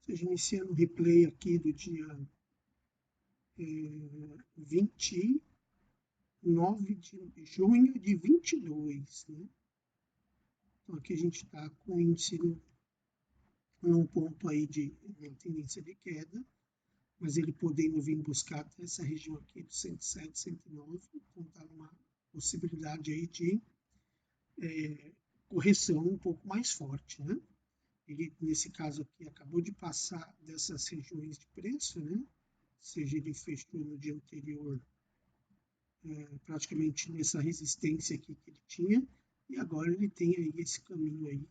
seja, iniciando o replay aqui do dia 29 de junho de 22, né? Então aqui a gente está com o índice num ponto aí de uma tendência de queda, mas ele podendo vir buscar até essa região aqui do 107, 109, então está uma possibilidade aí de correção um pouco mais forte, né? Ele, nesse caso aqui, acabou de passar dessas regiões de preço, né? Ou seja, ele fechou no dia anterior praticamente nessa resistência aqui que ele tinha, e agora ele tem aí esse caminho aí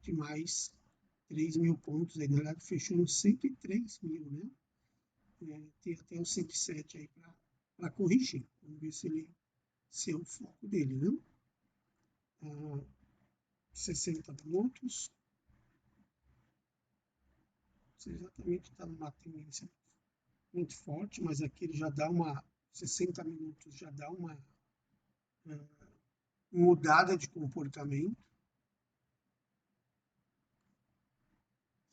de mais 3.000 pontos, aí na verdade fechou nos 103 mil, né? Tem até o 107 aí para corrigir, vamos ver se é o foco dele, né? 60 minutos, você exatamente está numa tendência muito forte, mas aqui ele já dá 60 minutos já dá uma mudada de comportamento.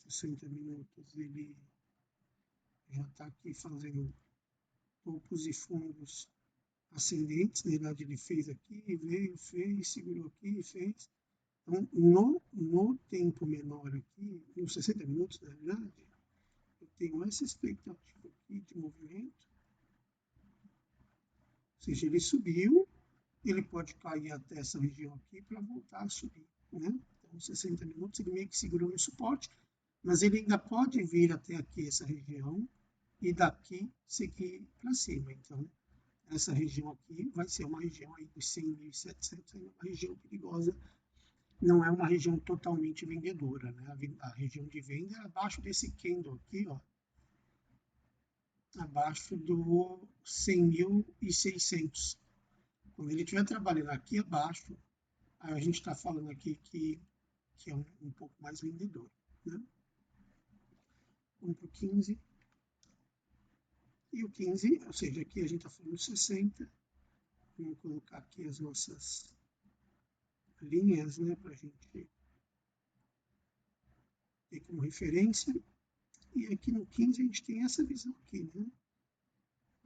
60 minutos ele já está aqui fazendo topos e fundos ascendentes, na verdade ele fez aqui, veio, fez, segurou aqui, fez. Então, no tempo menor aqui, nos 60 minutos, na verdade, eu tenho essa expectativa aqui de movimento, ou seja, ele subiu, ele pode cair até essa região aqui para voltar a subir, né? Então, 60 minutos ele meio que segurou no suporte, mas ele ainda pode vir até aqui essa região e daqui seguir para cima. Então, essa região aqui vai ser uma região aí dos 100.700, uma região perigosa, não é uma região totalmente vendedora, né? A região de venda é abaixo desse candle aqui, ó, abaixo do 100.600. Quando ele estiver trabalhando aqui abaixo, aí a gente está falando aqui que é um pouco mais vendedor, né? Vamos para o 15. E o 15, ou seja, aqui a gente está falando 60. Vamos colocar aqui as nossas linhas, né, para a gente ter como referência. E aqui no 15 a gente tem essa visão aqui, né?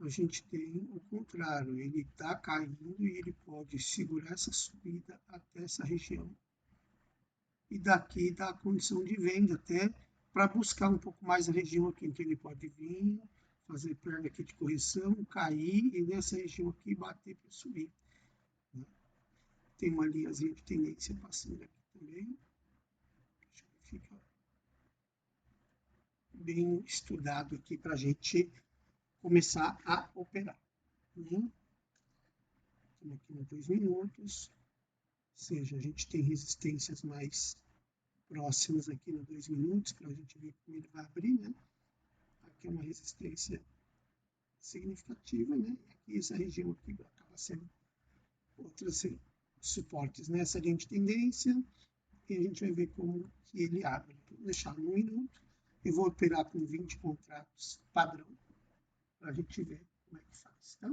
A gente tem o contrário, ele está caindo e ele pode segurar essa subida até essa região. E daqui dá a condição de venda até para buscar um pouco mais a região aqui. Então ele pode vir, fazer perna aqui de correção, cair e nessa região aqui bater para subir. Tem uma linhazinha de tendência passando aqui também. Acho que fica bem estudado aqui para a gente começar a operar. Estamos aqui nos 2 minutos, ou seja, a gente tem resistências mais próximas aqui nos 2 minutos para a gente ver como ele vai abrir, né? Aqui é uma resistência significativa, né? Aqui essa região aqui acaba sendo outros suportes nessa linha de tendência e a gente vai ver como que ele abre. Vou deixar no 1 minuto. Eu vou operar com 20 contratos padrão para a gente ver como é que faz, tá?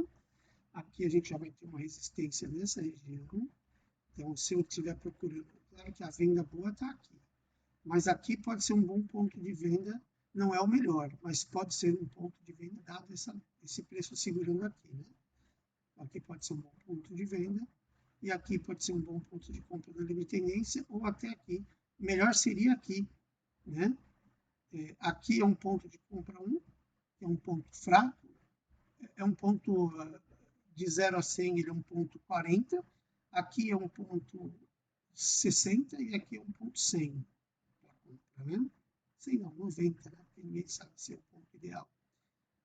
Aqui a gente já vai ter uma resistência nessa região. Então, se eu estiver procurando, claro que a venda boa está aqui, mas aqui pode ser um bom ponto de venda, não é o melhor, mas pode ser um ponto de venda dado esse preço segurando aqui, né? Aqui pode ser um bom ponto de venda e aqui pode ser um bom ponto de compra na linha de tendência ou até aqui. Melhor seria aqui, né? Aqui é um ponto de compra 1, é um ponto fraco, é um ponto de 0 a 100, ele é um ponto 40, aqui é um ponto 60 e aqui é um ponto 100 para compra, né? 100 não, 90, né? Porque ninguém sabe se é o ponto ideal.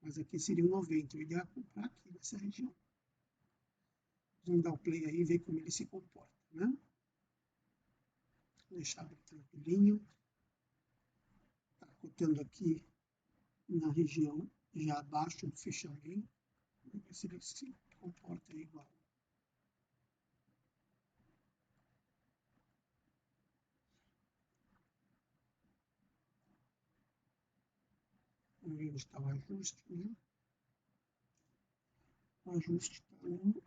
Mas aqui seria o 90, o ideal é comprar aqui nessa região. Vamos dar o play aí e ver como ele se comporta, né? Vou deixar abrir tranquilinho. Está cotando aqui na região já abaixo do fechamento. Vamos ver se ele se comporta igual. Vamos ver onde está o ajuste, né? O ajuste está no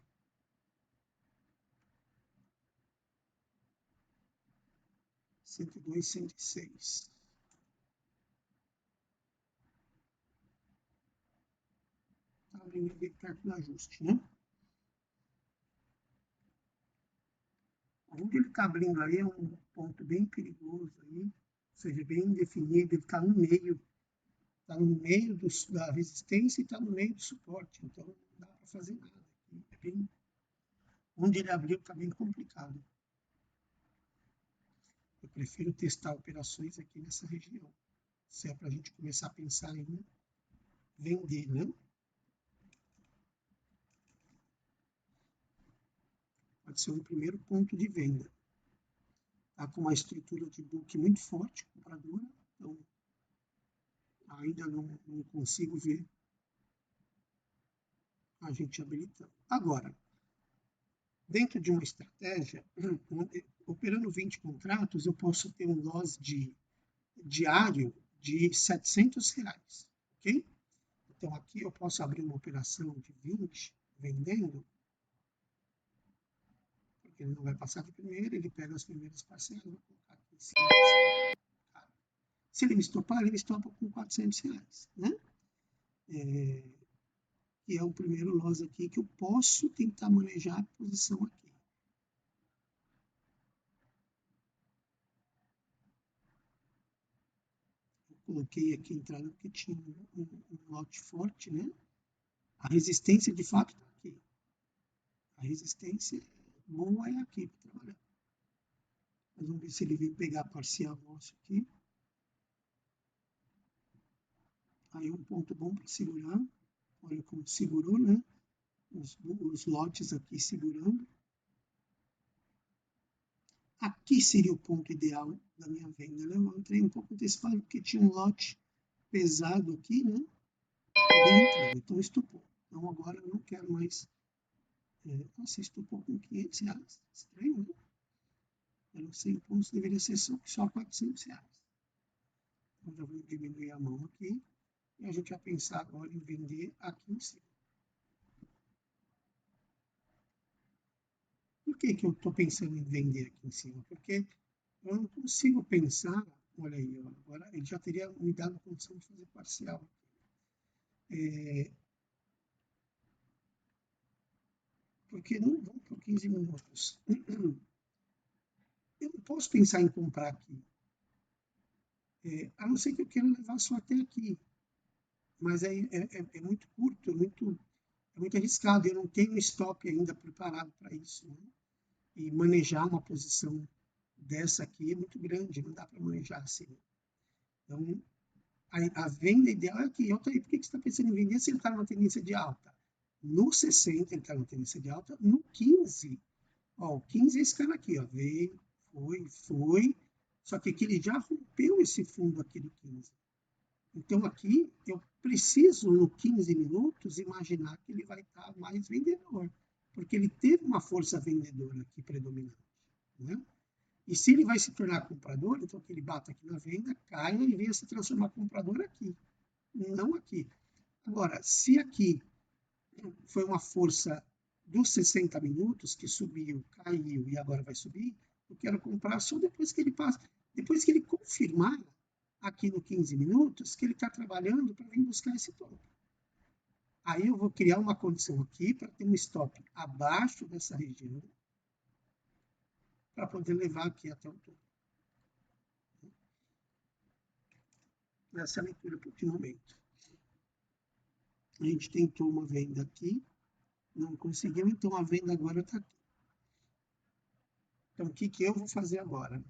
102, 106. bem perto do ajuste, né? Onde ele está abrindo aí é um ponto bem perigoso aí, ou seja, bem definido, ele está no meio da resistência e está no meio do suporte, então não dá para fazer nada. É bem, onde ele abriu está bem complicado. Eu prefiro testar operações aqui nessa região, se é para a gente começar a pensar em vender, né? Pode ser um primeiro ponto de venda. Está com uma estrutura de book muito forte, compradora, então ainda não consigo ver a gente habilitando. Agora, dentro de uma estratégia, operando 20 contratos, eu posso ter um loss diário de R$700, ok? Então, aqui eu posso abrir uma operação de 20, vendendo, porque ele não vai passar de primeira, ele pega as primeiras parcelas, vou colocar aqui em cima. Se ele me estopar, ele me estopa com R$400, né? Que é o primeiro loss aqui, que eu posso tentar manejar a posição aqui. Eu coloquei aqui entrada porque tinha um lote forte, né? A resistência, de fato, está aqui. A resistência boa é aqui para trabalhar. Mas vamos ver se ele vem pegar parcial nosso aqui. Aí um ponto bom para segurar. Olha como segurou, né? Os lotes aqui segurando. Aqui seria o ponto ideal da minha venda, né? Eu entrei um pouco antecipado porque tinha um lote pesado aqui, né? Entrando, então estupou. Então agora eu não quero mais. Nossa, estupou com R$500. Estranho, né? Eram 100 pontos, deveria ser só R$400. Então já vou diminuir a mão aqui. E a gente vai pensar agora em vender aqui em cima. Por que eu estou pensando em vender aqui em cima? Porque eu não consigo pensar, olha aí, ó, agora ele já teria me dado condição de fazer parcial. Porque não vamos por 15 minutos. Eu não posso pensar em comprar aqui. A não ser que eu queira levar só até aqui. Mas é muito curto, é muito arriscado. Eu não tenho stop ainda preparado para isso, né? E manejar uma posição dessa aqui é muito grande, não dá para manejar assim. Então, a venda ideal é aqui. Por que você está pensando em vender se ele está numa tendência de alta? No 60 ele está numa tendência de alta, no 15, ó, o 15 é esse cara aqui, ó, veio, foi, só que aqui ele já rompeu esse fundo aqui do 15. Então aqui eu preciso no 15 minutos imaginar que ele vai estar mais vendedor, porque ele teve uma força vendedora aqui predominante, né? E se ele vai se tornar comprador, então que ele bata aqui na venda, caia e venha se transformar comprador aqui, não aqui. Agora, se aqui foi uma força dos 60 minutos que subiu, caiu e agora vai subir, eu quero comprar só depois que ele passa, depois que ele confirmar aqui no 15 minutos que ele está trabalhando para vir buscar esse topo. Aí eu vou criar uma condição aqui para ter um stop abaixo dessa região para poder levar aqui até o topo. Essa é a leitura de momento. A gente tentou uma venda aqui, não conseguiu, então a venda agora está aqui. Então o que eu vou fazer agora?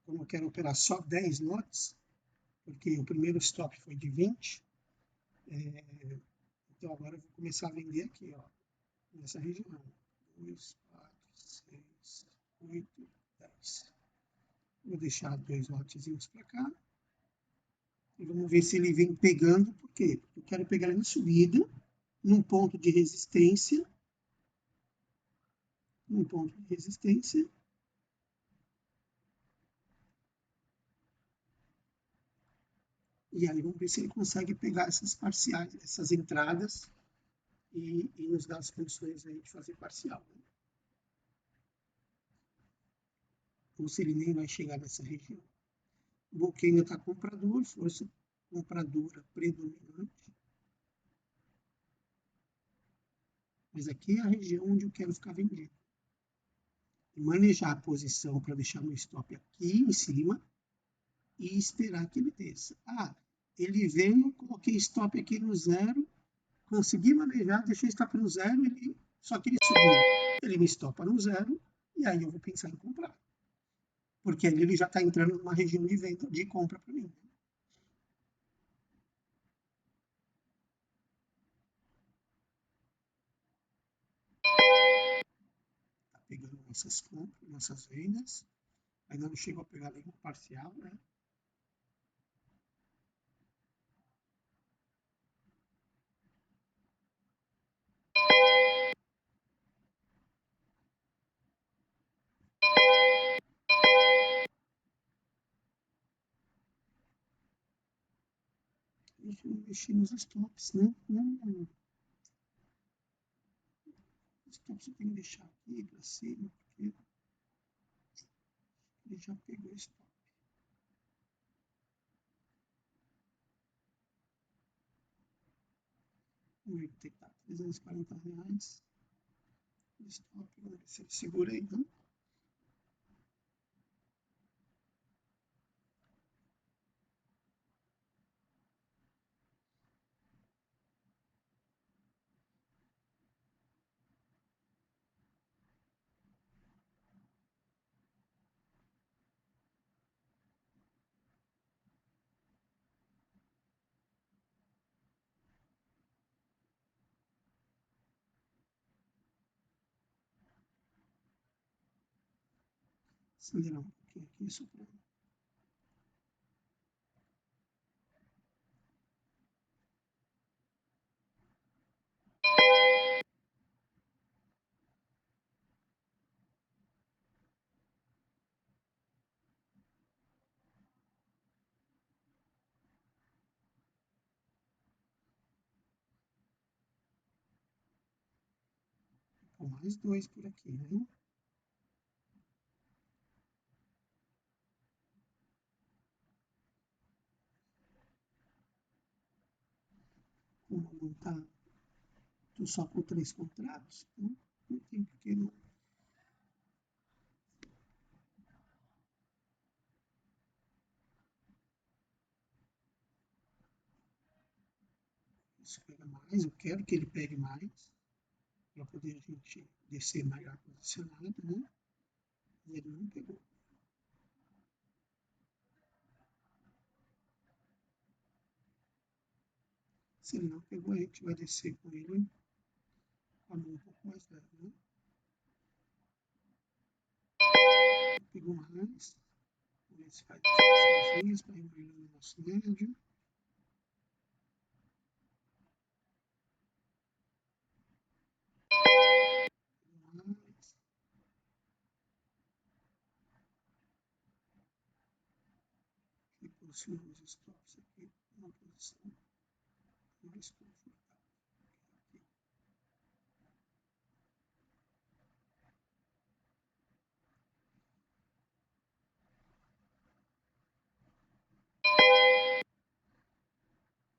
Como eu quero operar só 10 lotes, porque o primeiro stop foi de 20, então agora eu vou começar a vender aqui, ó, nessa região. 2, 4, 6, 8, 10. Vou deixar 2 lotezinhos para cá. E vamos ver se ele vem pegando, por quê? Porque eu quero pegar ele em subida, num ponto de resistência. E aí vamos ver se ele consegue pegar essas parciais, essas entradas e nos dar as condições aí de fazer parcial. Né? Ou se ele nem vai chegar nessa região. O book ainda está comprador, força compradora predominante. Mas aqui é a região onde eu quero ficar vendido. E manejar a posição para deixar meu stop aqui em cima e esperar que ele desça. Ah, ele veio, coloquei stop aqui no zero, consegui manejar, deixei stop no zero, só que ele subiu. Ele me estopa no zero e aí eu vou pensar em comprar. Porque ali ele já está entrando numa região de venda, de compra para mim. Tá pegando nossas compras, nossas vendas. Ainda não chegou a pegar nenhum parcial, né? Deixa eu mexer nos stops, né? Stops eu tenho que deixar aqui para cima, porque ele já pegou o stop. Vamos ver que tá R$340. Stop, vamos ver se ele segura aí, né? Acelerar um pouquinho aqui, só para... Com mais dois por aqui, né? Como não tá, tô só com 3 contratos, então não tem por que não. Isso pega mais, eu quero que ele pegue mais, para poder a gente descer melhor posicionado, né? E ele não pegou. Se ele não pegou, a gente vai descer com ele com a mão um pouco mais leve, né? Pegou mais. Vamos ver se faz as linhas para envolver no nosso médio. Mais. E posiciona os stops aqui numa posição mais confortável.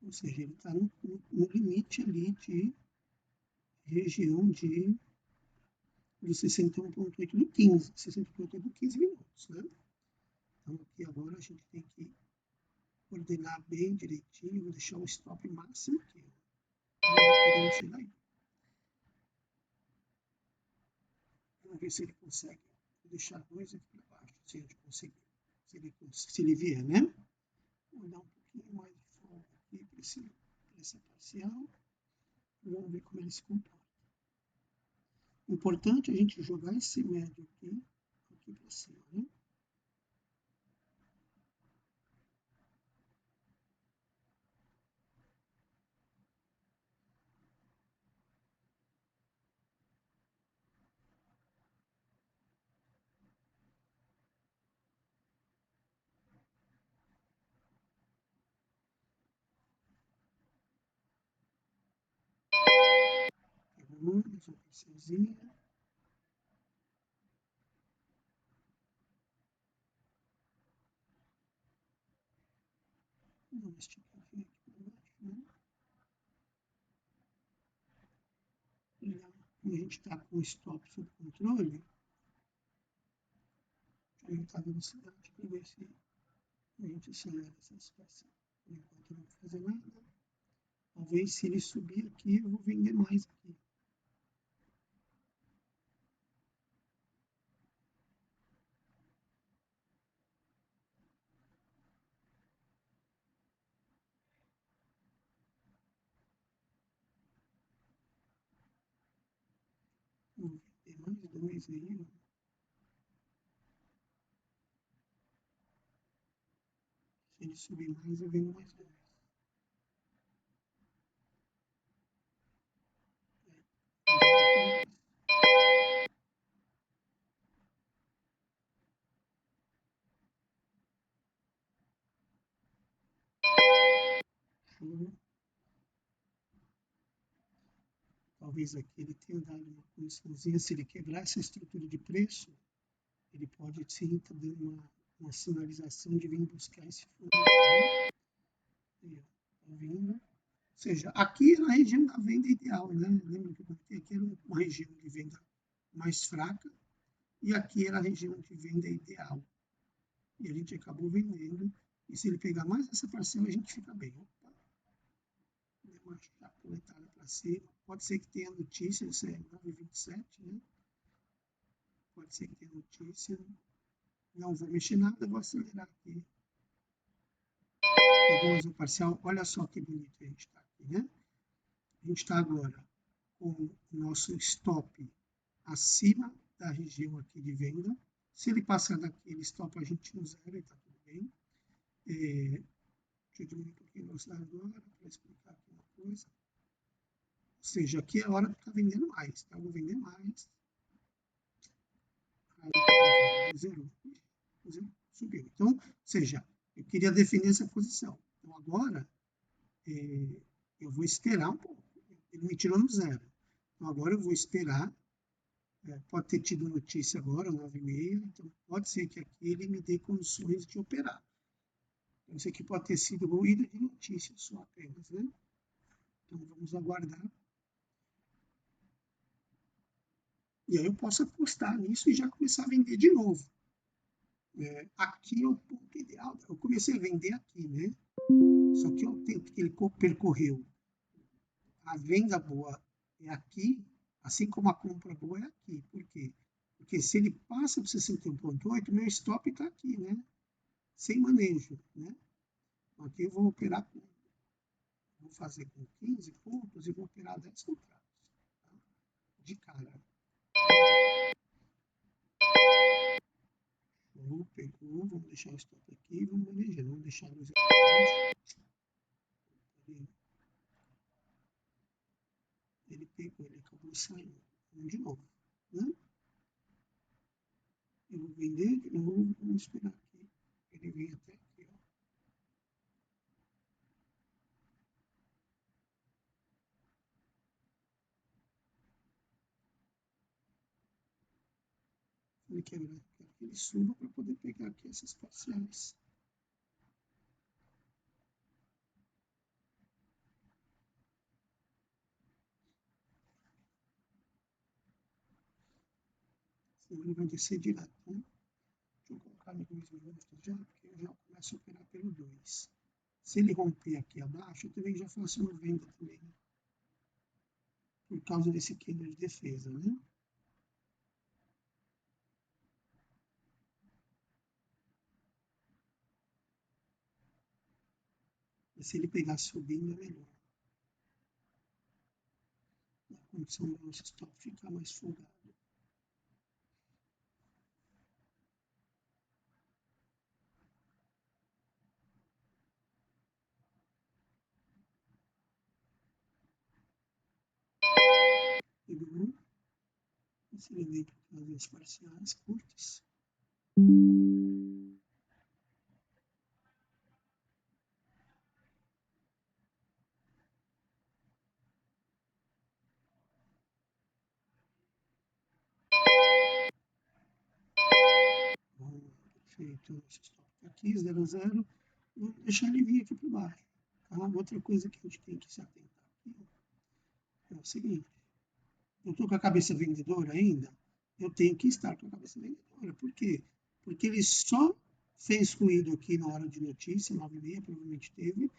Ou seja, ele está no limite ali de região de 61,8 do 15, 61,8 do 15 minutos, né? Então aqui agora a gente tem que ordenar bem direitinho, vou deixar o stop máximo aqui. Não vou querer mexer daí. Vamos ver se ele consegue deixar dois aqui para baixo, se ele conseguir. Se ele vier, né? Vou dar um pouquinho mais de folga aqui para essa parcial. Vamos ver como ele se comporta. Importante a gente jogar esse médio aqui para cima, né? Pegou mais uma parcialzinha. Vou dar uma esticadinha aqui por baixo, né? como a gente está com o stop sob controle, deixa eu aumentar a velocidade para ver se a gente acelera essa situação. Por enquanto eu não vou fazer nada. Talvez se ele subir aqui, eu vou vender mais aqui. Vou vender mais dois aí. Se ele subir mais, eu vendo mais dois. Talvez aqui ele tenha dado uma condiçãozinha, se ele quebrar essa estrutura de preço, ele pode sim estar dando uma sinalização de vir buscar esse fundo. Tá vindo. Ou seja, aqui é a região da venda ideal, né? Lembra que eu comentei aqui era uma região de venda mais fraca e aqui era a região de venda ideal. E a gente acabou vendendo. E se ele pegar mais essa parcela, a gente fica bem. Opa, deu uma chapuletada para cima. Pode ser que tenha notícia, isso é 9h27, né? Pode ser que tenha notícia. Não vou mexer nada, vou acelerar aqui. Pegou mais um parcial. Olha só que bonito a gente está aqui, né? A gente está agora com o nosso stop acima da região aqui de venda. Se ele passar daqui, ele stopa a gente no zero e está tudo bem. Deixa eu diminuir um pouquinho a velocidade agora para explicar aqui uma coisa. Ou seja, aqui é a hora de estar vendendo mais. Tá? Eu vou vender mais. Aí, zerou. Subiu. Então, ou seja, eu queria definir essa posição. Então, agora, eu vou esperar um pouco. Ele me tirou no zero. Então, agora eu vou esperar. Pode ter tido notícia agora, 9h30. Então, pode ser que aqui ele me dê condições de operar. Então, isso aqui pode ter sido ruído de notícia só apenas, né? Então, vamos aguardar. E aí eu posso apostar nisso e já começar a vender de novo. Aqui é o ponto ideal. Eu comecei a vender aqui, né? Só que o tempo que ele percorreu, a venda boa é aqui, assim como a compra boa é aqui. Por quê? Porque se ele passa para 61,8, meu stop está aqui, né? Sem manejo, né? Aqui eu vou operar com, vou fazer com 15 pontos e vou operar 10 contratos, tá? De cara. Pegou, vamos deixar o stop aqui, vamos manejar, vamos deixar a luz aqui. Ele pegou, ele acabou saindo. Vamos de novo, né? Eu vou vender de novo, vamos esperar aqui. Ele vem até aqui, ó. Ele quebrar, quero que ele suba para poder pegar aqui essas parciais. Senão ele vai descer direto, né? Deixa eu colocar em 2 minutos já, porque eu já começo a operar pelo 2. Se ele romper aqui abaixo, eu também já faço uma venda também, né? Por causa desse candle de defesa, né? E se ele pegar subindo, é melhor. Na condição do nosso stop ficar mais folgado. Pegou. E se ele vem para fazer as parciais curtas. Bom, perfeito. Nosso stop está aqui, 0 a 0. Vamos deixar ele vir aqui para baixo. Tá? Outra coisa que a gente tem que se atentar aqui é o seguinte. Eu estou com a cabeça vendedora ainda? Eu tenho que estar com a cabeça vendedora. Por quê? Porque ele só fez ruído aqui na hora de notícia, 9h30, provavelmente teve.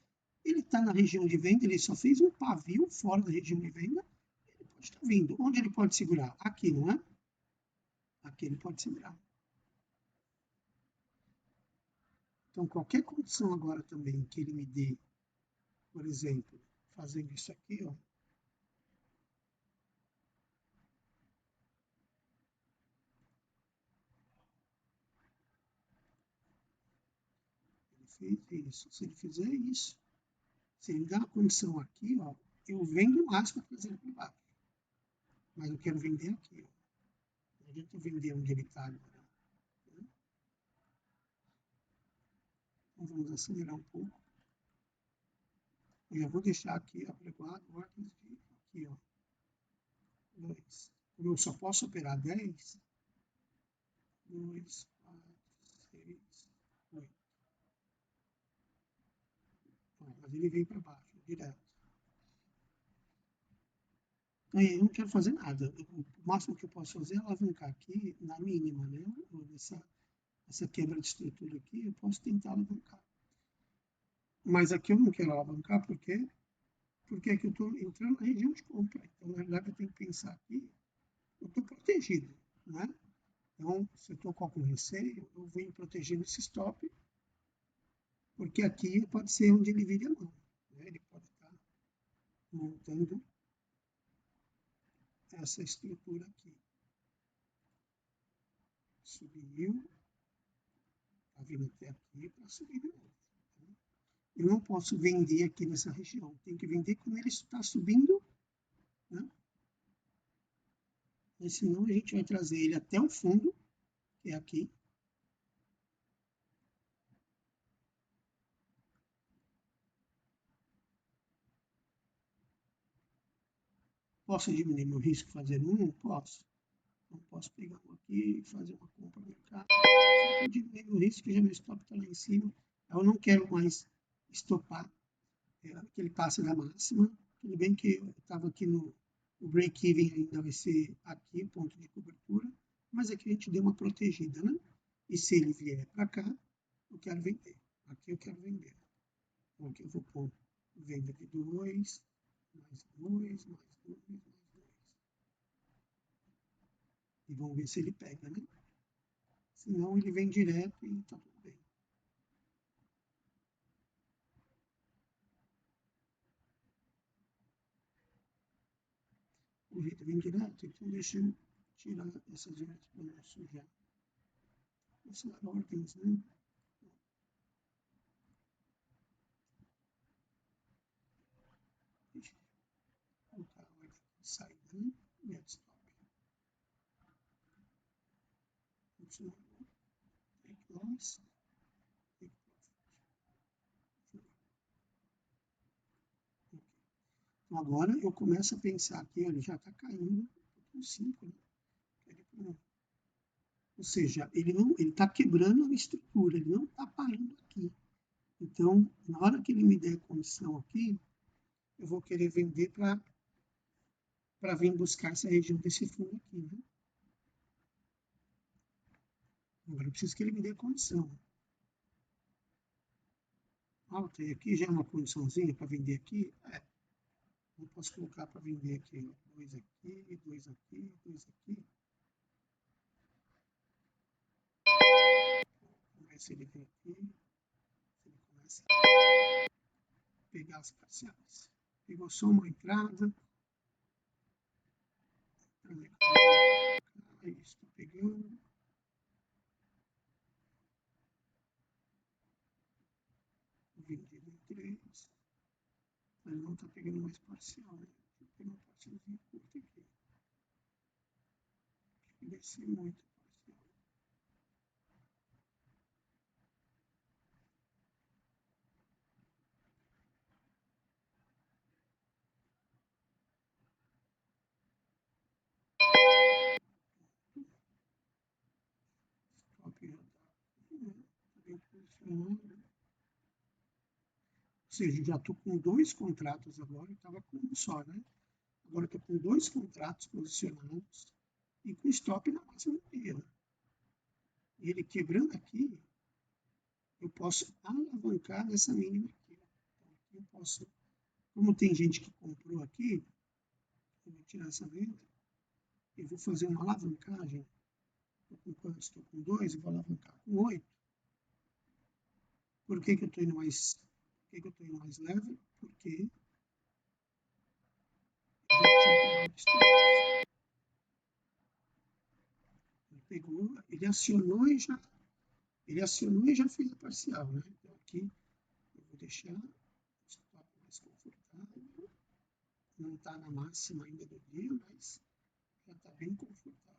Ele está na região de venda, ele só fez um pavio fora da região de venda. Ele pode estar vindo. Onde ele pode segurar? Aqui, não é? Aqui ele pode segurar. Então, qualquer condição agora também que ele me dê, por exemplo, fazendo isso aqui, ó, ele fez isso. Se ele fizer isso, se ele me dá uma condição aqui, ó, eu vendo mais para trazer ele para baixo. Mas eu quero vender aqui, ó. Não adianta eu vender onde ele está agora. Né? Então, vamos acelerar um pouco. Eu já vou deixar aqui apregoado ordens de aqui, ó. 2. Como eu só posso operar 10, 2, 4, 6, 8. Mas ele vem para baixo, direto. Aí eu não quero fazer nada. O máximo que eu posso fazer é alavancar aqui na mínima, né? Essa quebra de estrutura aqui, eu posso tentar alavancar. Mas aqui eu não quero alavancar, por quê? Porque aqui eu estou entrando na região de compra. Então, na verdade, eu tenho que pensar aqui, eu estou protegido, né? Então, se eu estou com algum receio, eu venho protegendo esse stop, porque aqui pode ser onde ele vire a mão. Né? Ele pode estar montando essa estrutura aqui. Subiu, está vindo até aqui para subir de novo. Né? Eu não posso vender aqui nessa região, tenho que vender quando ele está subindo, né? Mas senão a gente vai trazer ele até o fundo, que é aqui. Posso diminuir meu risco fazendo um? Posso. Não posso pegar um aqui e fazer uma compra no mercado. Só para diminuir meu risco, que já meu stop está lá em cima. Eu não quero mais estopar que ele passe da máxima. Tudo bem que eu estava aqui no break-even, ainda vai ser aqui, ponto de cobertura. Mas aqui a gente deu uma protegida, né? E se ele vier para cá, eu quero vender. Aqui eu quero vender. Então aqui eu vou pôr venda de 2, mais 2, mais 2, mais 2. E vamos ver se ele pega, né? Senão ele vem direto e tá tudo bem. O jeito vem direto, então deixa eu tirar essas unhas para não sujar. Essas ordens, né? Deixa eu colocar a ordem de saída, né? Get stop. Continua. Take loss. Take profit. Okay. Então agora eu começo a pensar aqui, ele já está caindo com 5, né? Ou seja, ele está quebrando a estrutura, ele não está parando aqui. Então, na hora que ele me der condição aqui, eu vou querer vender para vir buscar essa região desse fundo aqui, né? Agora eu preciso que ele me dê condição. Alta, e aqui já é uma condiçãozinha para vender aqui? É. Eu posso colocar para vender aqui, 2 aqui, 2 aqui, 2 aqui. Vamos ver se ele vem aqui, se ele começa a pegar as parciais. Pegou só uma entrada. Aí está pegando. Vendido em 3. Mas não está pegando mais parcial, né? Tem que pegar uma parcialzinha curta aqui. Acho que descer muito parcial. Stop já está bem posicionado. Ou seja, já estou com 2 contratos agora, estava com um só, né? Agora estou com 2 contratos posicionados e com stop na máxima do dia. E ele quebrando aqui, eu posso alavancar nessa mínima aqui. Então, aqui eu posso, como tem gente que comprou aqui, eu vou tirar essa venda, eu vou fazer uma alavancagem. Estou com quantos? Estou com 2, eu vou alavancar com 8. Por que eu estou indo mais? Por que eu estou indo mais leve? Porque eu já tinha tomado stop. Ele pegou, ele acionou e já fez a parcial, né? Então aqui eu vou deixar o stop mais confortável. Não está na máxima ainda do dia, mas já está bem confortável.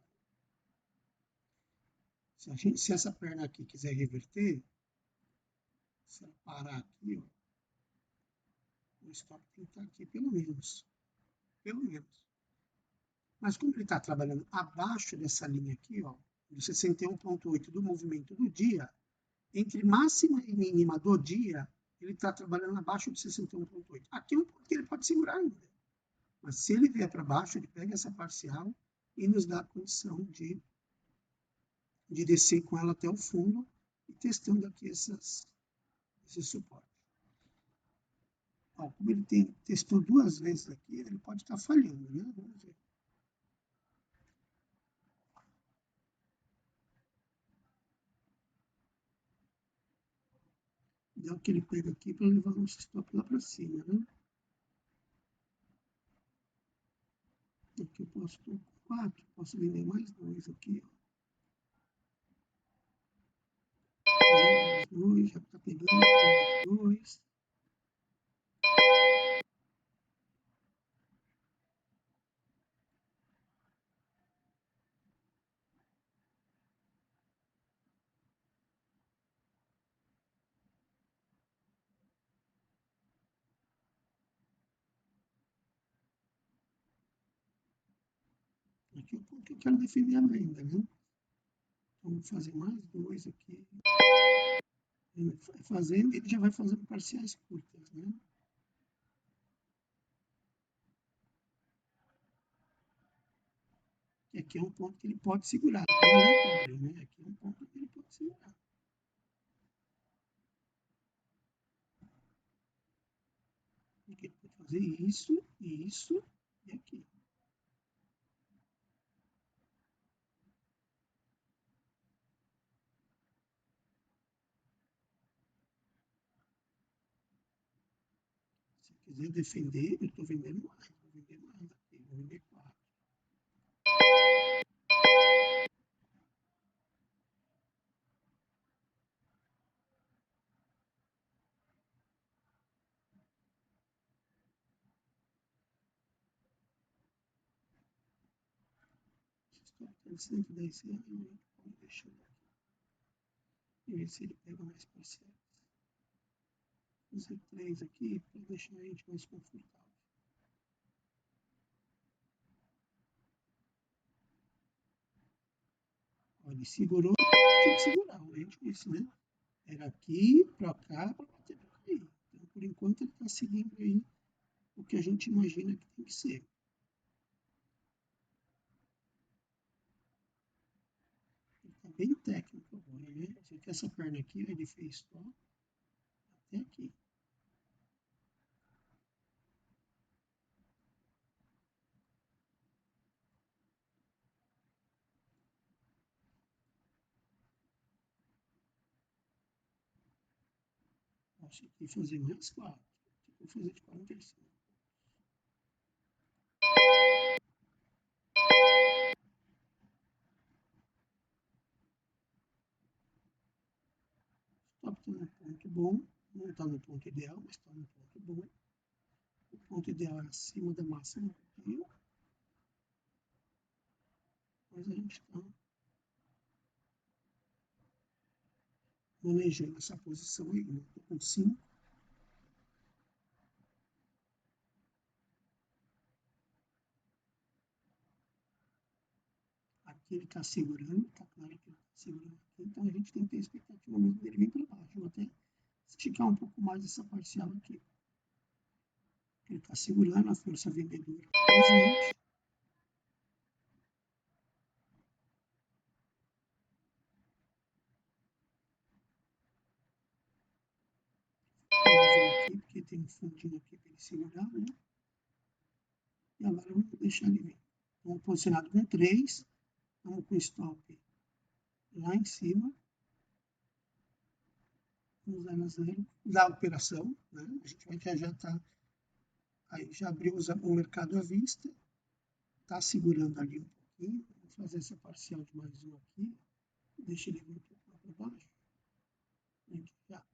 Se essa perna aqui quiser reverter, se ela parar aqui, ó, o stop tem que estar aqui pelo menos. Pelo menos. Mas como ele está trabalhando abaixo dessa linha aqui, ó, do 61,8 do movimento do dia, entre máxima e mínima do dia, ele está trabalhando abaixo de 61,8. Aqui é um ponto que ele pode segurar ainda. Mas se ele vier para baixo, ele pega essa parcial e nos dá a condição de descer com ela até o fundo e testando aqui esse suporte. Ó, como ele testou 2 vezes aqui, ele pode estar falhando, né? Vamos ver. Dá o que ele pega aqui para levar o stop lá para cima, né? Aqui eu posso ter 4, posso vender mais 2 aqui, ó. Mais 2, já está pegando 2. Aqui é o ponto que eu quero defender a venda, né? Então, vou fazer mais 2 aqui. Fazendo, ele já vai fazendo parciais curtas, né? E aqui é um ponto que ele pode segurar, não é aleatório, né? Aqui é um ponto que ele pode segurar. Aqui ele pode fazer isso, isso e aqui. Se quiser defender, eu estou vendendo mais. Vou vender mais aqui, vou vender 4. Estou tendo 110 reais, vamos deixar aqui. E ver se ele pega mais parciais. Vou fazer 3 aqui para deixar a gente mais confortável. Olha, ele segurou, tinha que segurar, a gente disse, né? Era aqui, para cá, para bater para cair. Então, por enquanto, ele está seguindo aí o que a gente imagina que tem que ser. Ele está bem técnico agora, né? Só que essa perna aqui, ele fez só até aqui. Posso aqui fazer mais 4. Vou fazer de 45. Stop está no ponto bom. Não está no ponto ideal, mas está no ponto bom. O ponto ideal é acima da máxima do dia. Mas a gente está manejando essa posição aí. Né? Estou com 5. Aqui ele está segurando, está claro que ele está segurando aqui, então a gente tem que ter expectativa mesmo dele vir para baixo. Vou até esticar um pouco mais essa parcial aqui. Ele está segurando a força vendedora presente. Vamos ver aqui, porque tem um fundinho aqui para ele segurar, né? E agora vamos deixar ele vir. Vamos posicionado com 3. Vamos com o stop lá em cima. 0 a 0 da operação, né? A gente vai já tá aí, já abriu o mercado à vista, tá segurando ali um pouquinho. Vou fazer essa parcial de mais um aqui, deixa ele vir um pouco para baixo. Já.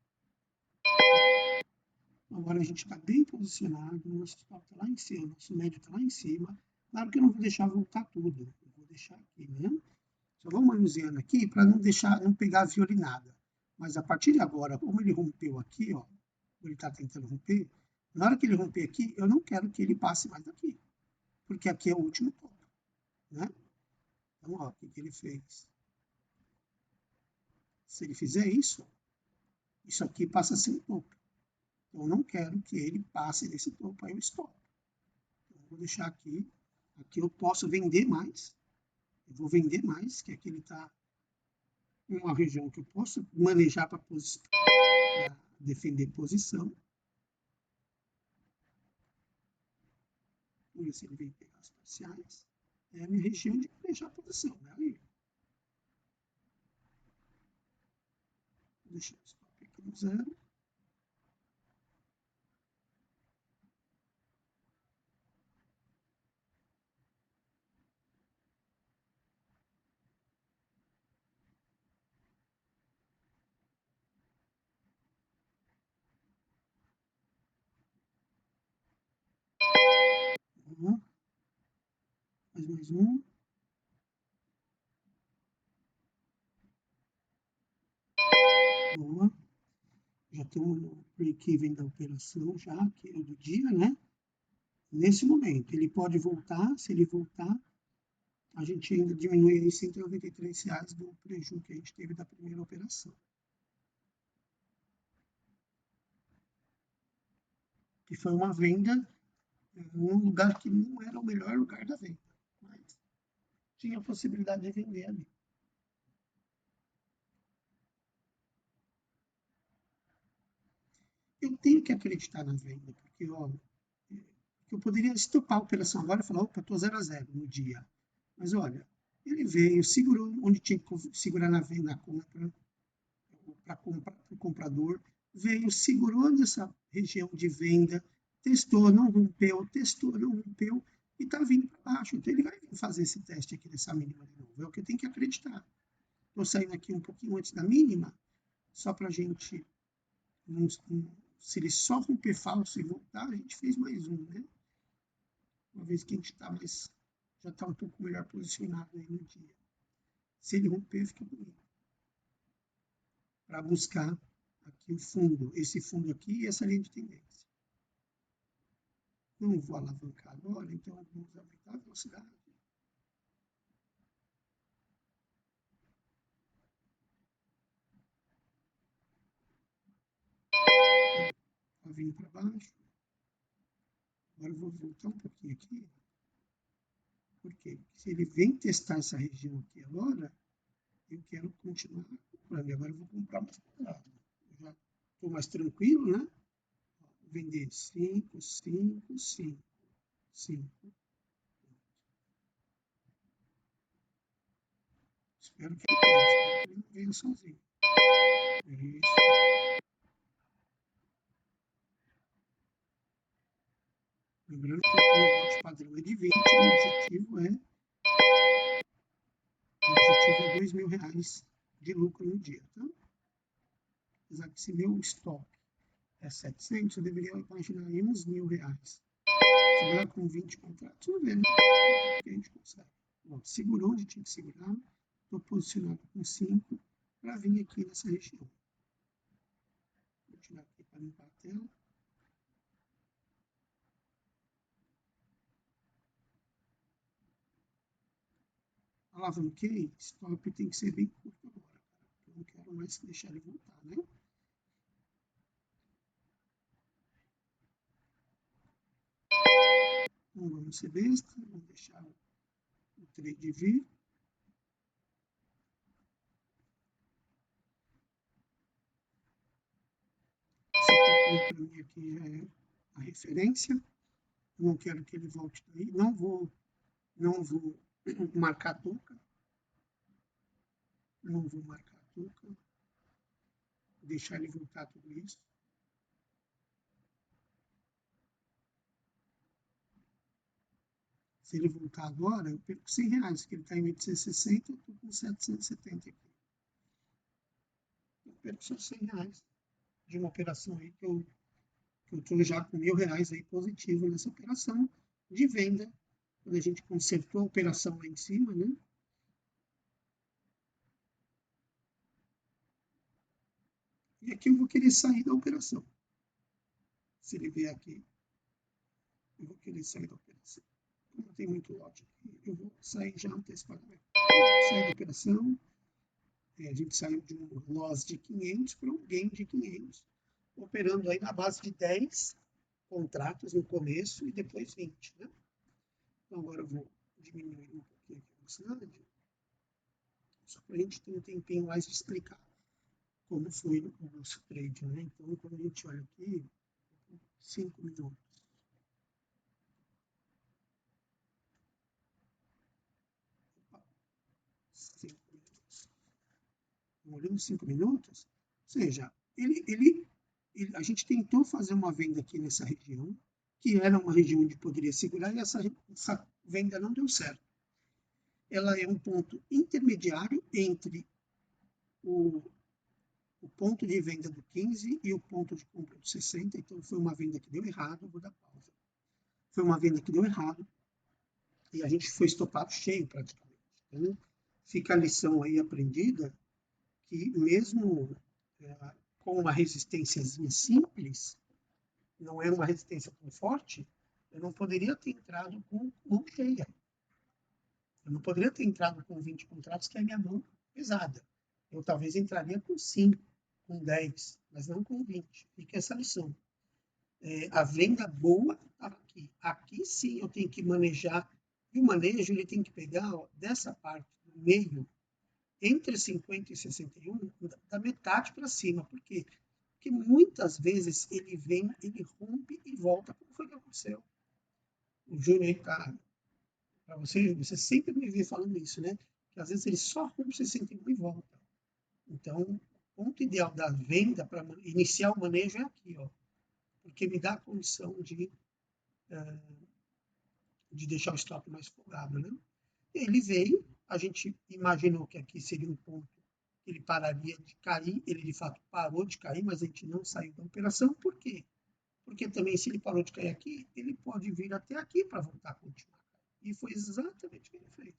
Agora a gente está bem posicionado, nosso stop está lá em cima, nosso médio está lá em cima. Claro que eu não vou deixar voltar tudo, eu vou deixar aqui, né? Só vou manuseando aqui para não deixar, não pegar a violinada. Mas a partir de agora, como ele rompeu aqui, ó, ele está tentando romper, na hora que ele romper aqui, eu não quero que ele passe mais daqui, porque aqui é o último topo, né? Então, ó, o que ele fez? Se ele fizer isso, isso aqui passa a ser um topo. Então, eu não quero que ele passe desse topo, aí eu stop. Então, eu vou deixar aqui, aqui eu posso vender mais, eu vou vender mais, que aqui ele está em uma região que eu posso manejar para defender posição. Vamos ver se ele vem pegar as parciais. É a minha região de manejar a posição, né? Aí, deixa eu stop aqui no 0. Vamos lá. Mais um. Boa. Já estamos no break-even da operação, já, que é do dia, né? Nesse momento, ele pode voltar, se ele voltar, a gente ainda diminui aí R$ 193 do prejuízo que a gente teve da primeira operação. Que foi uma venda em um lugar que não era o melhor lugar da venda, mas tinha a possibilidade de vender ali. Eu tenho que acreditar na venda, porque, ó, eu poderia estopar a operação agora e falar, opa, estou 0 a 0 no dia. Mas olha, ele veio, segurou onde tinha que segurar na venda, na compra, para o comprador, veio, segurou nessa região de venda, testou, não rompeu, testou, não rompeu, e está vindo para baixo. Então ele vai fazer esse teste aqui dessa mínima de novo. É o que eu tenho que acreditar. Estou saindo aqui um pouquinho antes da mínima, só para a gente, se ele só romper falso e voltar, a gente fez mais um, né? Uma vez que a gente está mais, já está um pouco melhor posicionado aí no dia. Se ele romper, fica bonito. Para buscar aqui o fundo, esse fundo aqui e essa linha de tendência. Não vou alavancar agora, então vamos aumentar a velocidade. Está vindo para baixo. Agora eu vou voltar um pouquinho aqui. Por quê? Porque se ele vem testar essa região aqui agora, eu quero continuar comprando. E agora eu vou comprar mais pesado. Eu já estou mais tranquilo, né? Vou vender 5, 5, 5, 5. Espero que ele não venha sozinho. Isso. Lembrando que o lote padrão é de 20, o objetivo é R$2.000 de lucro no dia, tá? Apesar que se meu stop é 700, eu deveria imaginar aí uns R$1.000. Trabalhar com 20 contratos, vamos ver, né? Que a gente consegue. Bom, segurou onde tinha que segurar, estou posicionado com 5 para vir aqui nessa região. Vou tirar aqui para limpar a tela. Alavanquei, stop tem que ser bem curto agora, cara. Eu não quero mais deixar ele voltar, né? Não vamos ser besta, vamos deixar o trade vir. Esse para mim aqui já é a referência. Não quero que ele volte daí. Não vou marcar touca. Não vou marcar touca. Vou deixar ele voltar tudo isso. Se ele voltar agora, eu perco R$100, porque ele está em 860, eu estou com 770 aqui. Eu perco só R$100 de uma operação aí que eu estou já com R$1.000 aí positivo nessa operação de venda. Quando a gente consertou a operação lá em cima, né? E aqui eu vou querer sair da operação. Se ele vier aqui, eu vou querer sair da operação. Como tem muito lote aqui, eu vou sair já antecipadamente. Sair da operação. A gente saiu de um loss de 500 para um gain de 500, operando aí na base de 10 contratos no começo e depois 20, né? Então agora eu vou diminuir um pouquinho aqui o slide, só para a gente ter um tempinho mais de explicar como foi o nosso trade, né? Então quando a gente olha aqui, 5 minutos. Olhando 5 minutos, ou seja, a gente tentou fazer uma venda aqui nessa região, que era uma região onde poderia segurar, e essa venda não deu certo. Ela é um ponto intermediário entre o ponto de venda do 15 e o ponto de compra do 60, então foi uma venda que deu errado, vou dar pausa. Foi uma venda que deu errado, e a gente foi estopado cheio praticamente. Então, fica a lição aí aprendida, que mesmo com uma resistênciazinha simples, não é uma resistência tão forte, eu não poderia ter entrado com mão cheia. Eu não poderia ter entrado com 20 contratos, que é a minha mão pesada. Eu talvez entraria com 5, com 10, mas não com 20. Fica essa lição. A venda boa estava aqui. Aqui sim eu tenho que manejar, e o manejo ele tem que pegar dessa parte do meio, entre 50 e 61, da metade para cima. Por quê? Porque muitas vezes ele vem, ele rompe e volta. Como foi que aconteceu? O Júnior está, para você sempre me vê falando isso, né? Que às vezes ele só rompe 61 e volta. Então, o ponto ideal da venda para iniciar o manejo é aqui, ó, porque me dá a condição de deixar o stop mais folgado, né? Ele veio, a gente imaginou que aqui seria um ponto que ele pararia de cair, ele de fato parou de cair, mas a gente não saiu da operação. Por quê? Porque também, se ele parou de cair aqui, ele pode vir até aqui para voltar a continuar. E foi exatamente o que ele fez.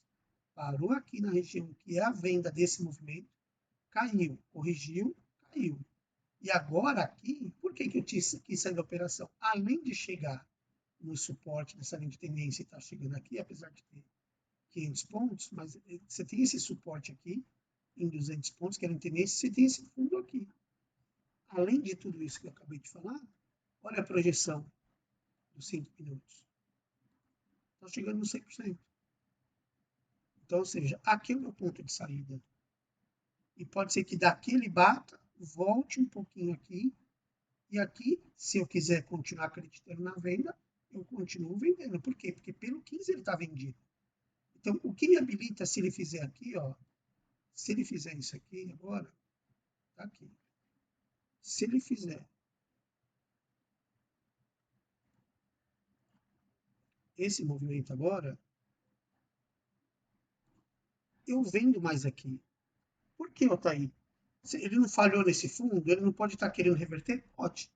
Parou aqui na região que é a venda desse movimento, caiu, corrigiu, caiu. E agora aqui, por que eu quis sair da operação? Além de chegar no suporte dessa linha de tendência e estar chegando aqui, apesar de ter 500 pontos, mas você tem esse suporte aqui em 200 pontos, que era em tendência, você tem esse fundo aqui. Além de tudo isso que eu acabei de falar, olha a projeção dos 5 minutos. Está chegando no 100%. Então, ou seja, aqui é o meu ponto de saída. E pode ser que daqui ele bata, volte um pouquinho aqui, e aqui, se eu quiser continuar acreditando na venda, eu continuo vendendo. Por quê? Porque pelo 15 ele está vendido. Então, o que me habilita, se ele fizer aqui, ó, se ele fizer isso aqui agora, tá aqui. Se ele fizer esse movimento agora, eu vendo mais aqui. Por que, Otaí? Ele não falhou nesse fundo, ele não pode estar querendo reverter? Pode.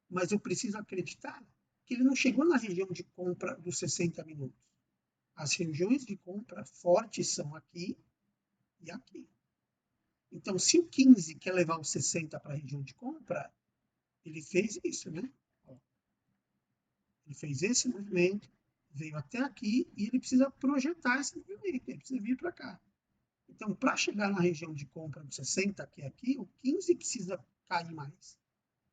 Mas eu preciso acreditar que ele não chegou na região de compra dos 60 minutos. As regiões de compra fortes são aqui e aqui. Então, se o 15 quer levar o 60 para a região de compra, ele fez isso, né? Ele fez esse movimento, veio até aqui e ele precisa projetar esse movimento, ele precisa vir para cá. Então, para chegar na região de compra do 60, que é aqui, o 15 precisa cair mais.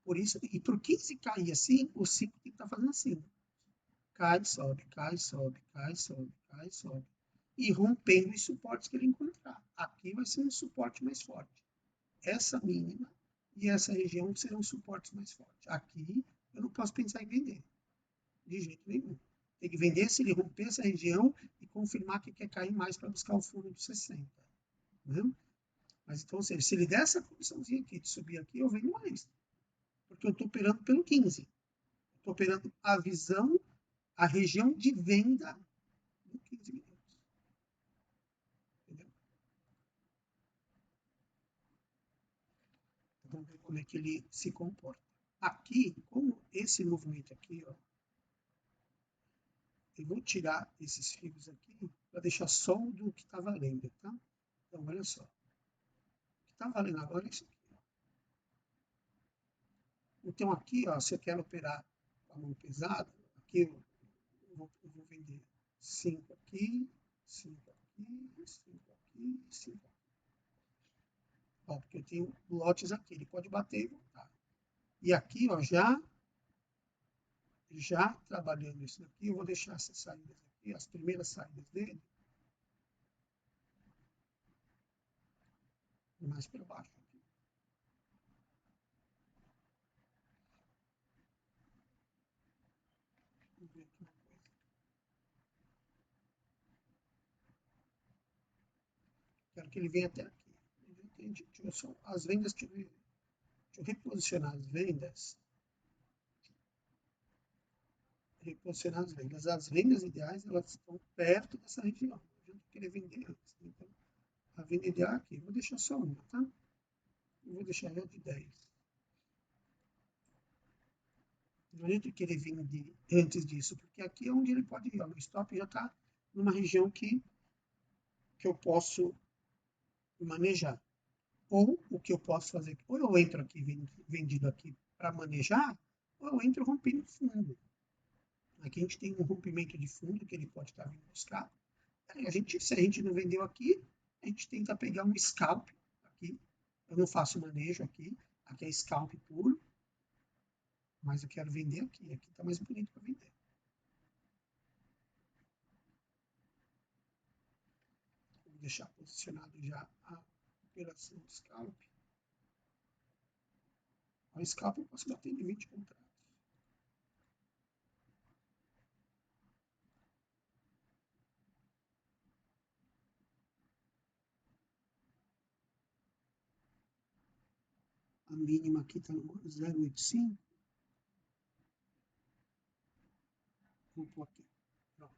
Por isso, e para o 15 cair assim, o 5 tem que estar fazendo assim. cai, sobe, cai, sobe, cai, sobe, cai, sobe. E rompendo os suportes que ele encontrar. Aqui vai ser um suporte mais forte. Essa mínima e essa região serão suportes mais fortes. Aqui eu não posso pensar em vender, de jeito nenhum. Tem que vender se ele romper essa região e confirmar que quer cair mais para buscar o fundo de 60. Né? Mas então, se ele der essa condiçãozinha aqui de subir aqui, eu vendo mais. Porque eu estou operando pelo 15. Estou operando a visão, a região de venda no 15 minutos. Entendeu? Vamos ver como é que ele se comporta. Aqui, como esse movimento aqui, ó, eu vou tirar esses fios aqui para deixar só o do que está valendo, tá? Então, olha só. O que está valendo agora é isso aqui. Então, aqui, ó, se eu quero operar com a mão pesada, aqui eu vou vender 5 aqui, 5 aqui, 5 aqui, 5 aqui. Ó, porque eu tenho lotes aqui, ele pode bater e voltar. E aqui, ó, já trabalhando isso daqui, eu vou deixar essas saídas aqui, as primeiras saídas dele, mais para baixo. Aqui. Vamos ver aqui uma coisa. Quero que ele venha até aqui. Deixa eu só, as vendas, deixa eu reposicionar as vendas. Reposicionar as vendas. As vendas ideais, elas estão perto dessa região. Eu não querer vender antes. Então, a venda ideal aqui. Vou deixar só uma, tá? Eu vou deixar ela de 10. Não adianta querer vender antes disso, porque aqui é onde ele pode ir. Ó, o stop já está numa região que eu posso manejar. Ou o que eu posso fazer, ou eu entro aqui vendido aqui para manejar, ou eu entro rompendo fundo. Aqui a gente tem um rompimento de fundo que ele pode estar vindo buscar. Se a gente não vendeu aqui, a gente tenta pegar um scalp aqui. Eu não faço manejo aqui. Aqui é scalp puro. Mas eu quero vender aqui. Aqui está mais bonito para vender. Vou deixar posicionado já a operação de scalp. A scalp eu posso bater de 20 contratos. A mínima aqui está no 0,85. Vou pôr aqui. Pronto.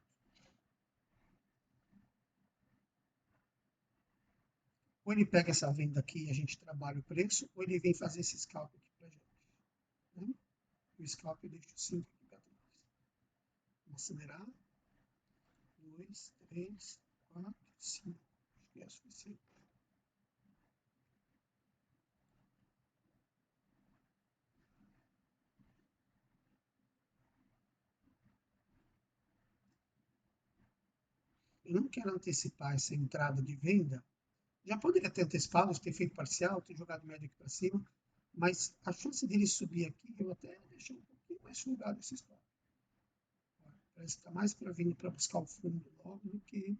Ou ele pega essa venda aqui e a gente trabalha o preço, ou ele vem fazer esse scalp aqui para a gente. Né? O scalp eu deixo 5 aqui para trás. Vou acelerar. 2, 3, 4, 5. Acho que é suficiente. Eu não quero antecipar essa entrada de venda. Já poderia ter antecipado, ter feito parcial, ter jogado médio aqui para cima, mas a chance dele subir aqui, eu até deixei um pouquinho mais folgado esse stop. Parece que está mais para vir para buscar o fundo logo do que...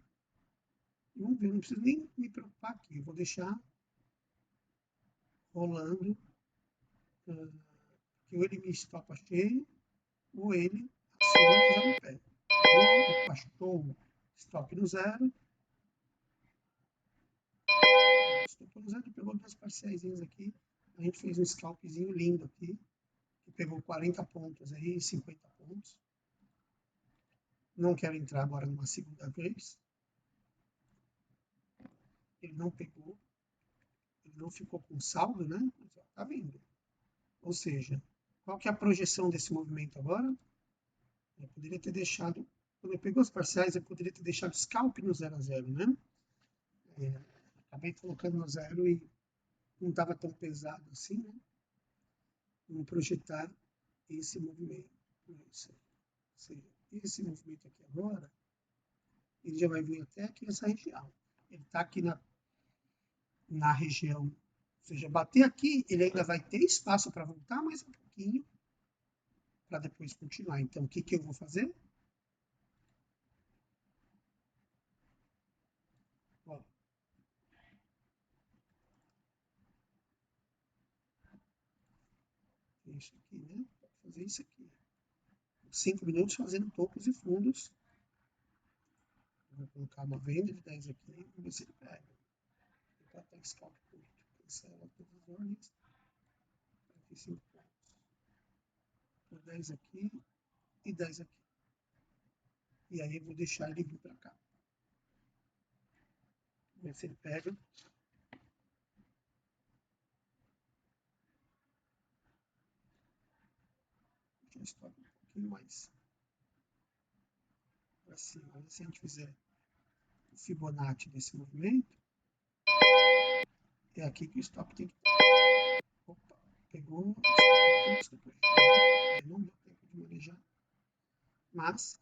Vamos ver, não preciso nem me preocupar aqui, eu vou deixar rolando, que ou ele me estopa cheio, ou ele aciona e já me pega. Opa, show! Stop no zero. Stop no zero, pegou duas parciais aqui. A gente fez um scalpzinho lindo aqui, que pegou 40 pontos aí, 50 pontos. Não quero entrar agora numa segunda vez. Ele não pegou, ele não ficou com saldo, né? Tá vindo. Ou seja, qual que é a projeção desse movimento agora? Eu poderia ter deixado, quando eu pegou as parciais, eu poderia ter deixado scalp no 0 a 0, né? Acabei colocando no 0 e não estava tão pesado assim, né? Vamos projetar esse movimento. Esse movimento aqui agora, ele já vai vir até aqui nessa região. Ele está aqui na região, ou seja, bater aqui, ele ainda vai ter espaço para voltar mais um pouquinho, para depois continuar. Então, o que eu vou fazer? fazer isso aqui. 5 minutos fazendo topos e fundos. Vou colocar uma venda de 10 aqui, vamos ver se ele pega. Vou até scalp curto. Cancela todas as ordens. Aqui 5 pontos. Por 10 aqui e 10 aqui. E aí eu vou deixar ele vir para cá. Vamos ver se ele pega. Deixa eu stop um pouquinho mais para cima. Se a gente fizer o Fibonacci desse movimento, é aqui que o stop tem que estar. Opa, pegou. Depois. Não deu tempo de manejar. Mas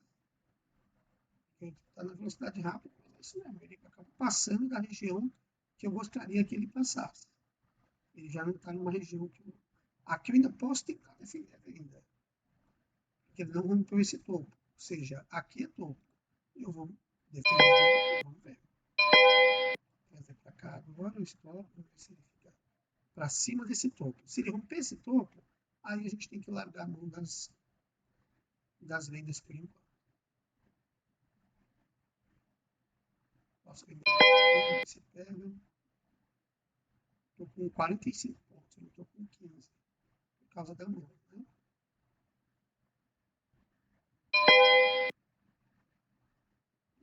ele está na velocidade rápida, mas é isso mesmo. Ele acaba passando da região que eu gostaria que ele passasse. Ele já não está numa região que eu... Aqui eu ainda posso tentar defender a venda. Porque ele não rompeu esse topo. Ou seja, aqui é topo. Eu vou defender aqui. Vamos ver. Trazer para cá agora o stop. Vamos ver se ele fica para cima desse topo. Se ele romper esse topo, aí a gente tem que largar a mão das vendas por enquanto. Posso vender aqui, se pega. Estou com 45 pontos, não estou com 15. Por causa da mão, né?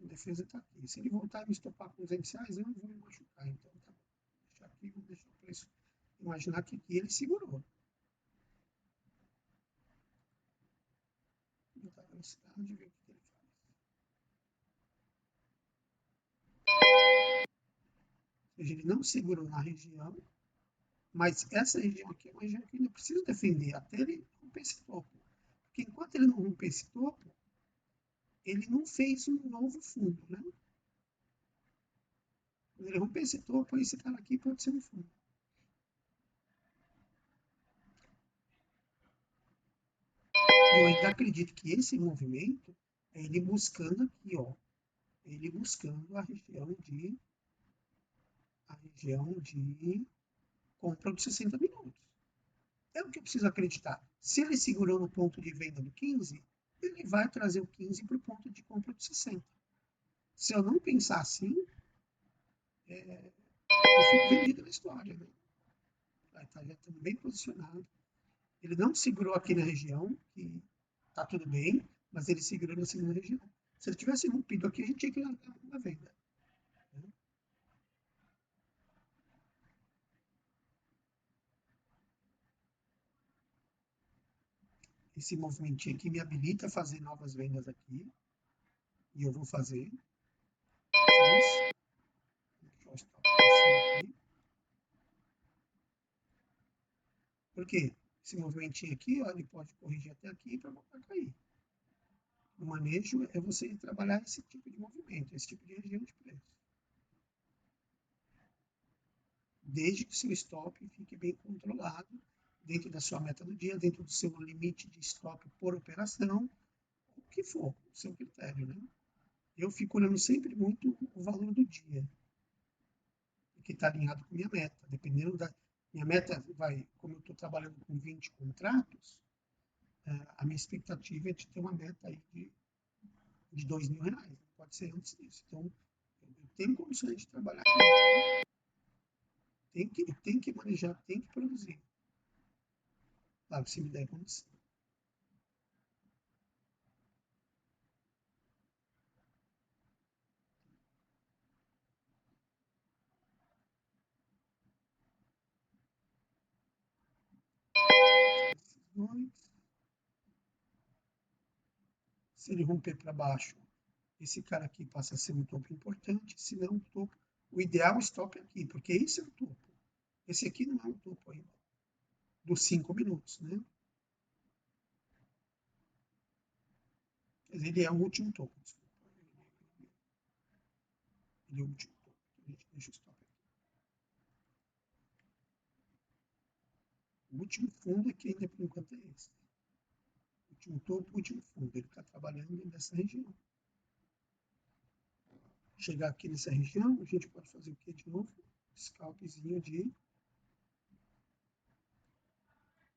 A defesa está aqui. Se ele voltar a me estopar com 200 reais, eu não vou me machucar. Então tá bom. Vou deixar aqui, vou deixar o preço. Imaginar que aqui ele segurou. Vou botar a velocidade e ver o que ele faz. Ou seja, ele não segurou na região, mas essa região aqui é uma região que eu ainda preciso defender até ele romper esse topo. Porque enquanto ele não romper esse topo, ele não fez um novo fundo, né? Quando ele romper esse topo, esse cara aqui pode ser um fundo. Eu ainda acredito que esse movimento é ele buscando aqui, ó. Ele buscando a região de compra de 60 minutos. É o que eu preciso acreditar. Se ele segurou no ponto de venda do 15, ele vai trazer o 15 para o ponto de compra de 60. Se eu não pensar assim, eu fico vendido na história, né? Tá, já estamos bem posicionado. Ele não segurou aqui na região, que tá tudo bem, mas ele segurou na segunda região. Se ele tivesse rompido aqui, a gente tinha que largar uma venda. Né? Esse movimentinho aqui me habilita a fazer novas vendas aqui. E eu vou fazer. Por quê? Esse movimentinho aqui, ó, ele pode corrigir até aqui para voltar a cair. O manejo é você trabalhar esse tipo de movimento, esse tipo de região de preço. Desde que seu stop fique bem controlado, dentro da sua meta do dia, dentro do seu limite de stop por operação, o que for, o seu critério, né? Eu fico olhando sempre muito o valor do dia, que está alinhado com minha meta. Dependendo da minha meta, como eu estou trabalhando com 20 contratos, a minha expectativa é de ter uma meta aí de R$2.000, não pode ser antes disso. Então, eu tenho condições de trabalhar com isso. Tem que manejar, tem que produzir. Claro, se me der condição. Se ele romper para baixo, esse cara aqui passa a ser um topo importante, se não um topo. O ideal é o stop aqui, porque esse é o topo. Esse aqui não é um topo ainda. Dos 5 minutos, né? Mas ele é o último topo. Ele é o último topo. Deixa eu stop aqui. O último fundo aqui ainda por enquanto é esse. Último topo, último fundo. Ele está trabalhando nessa região. Chegar aqui nessa região, a gente pode fazer o que de novo? Scalpzinho de...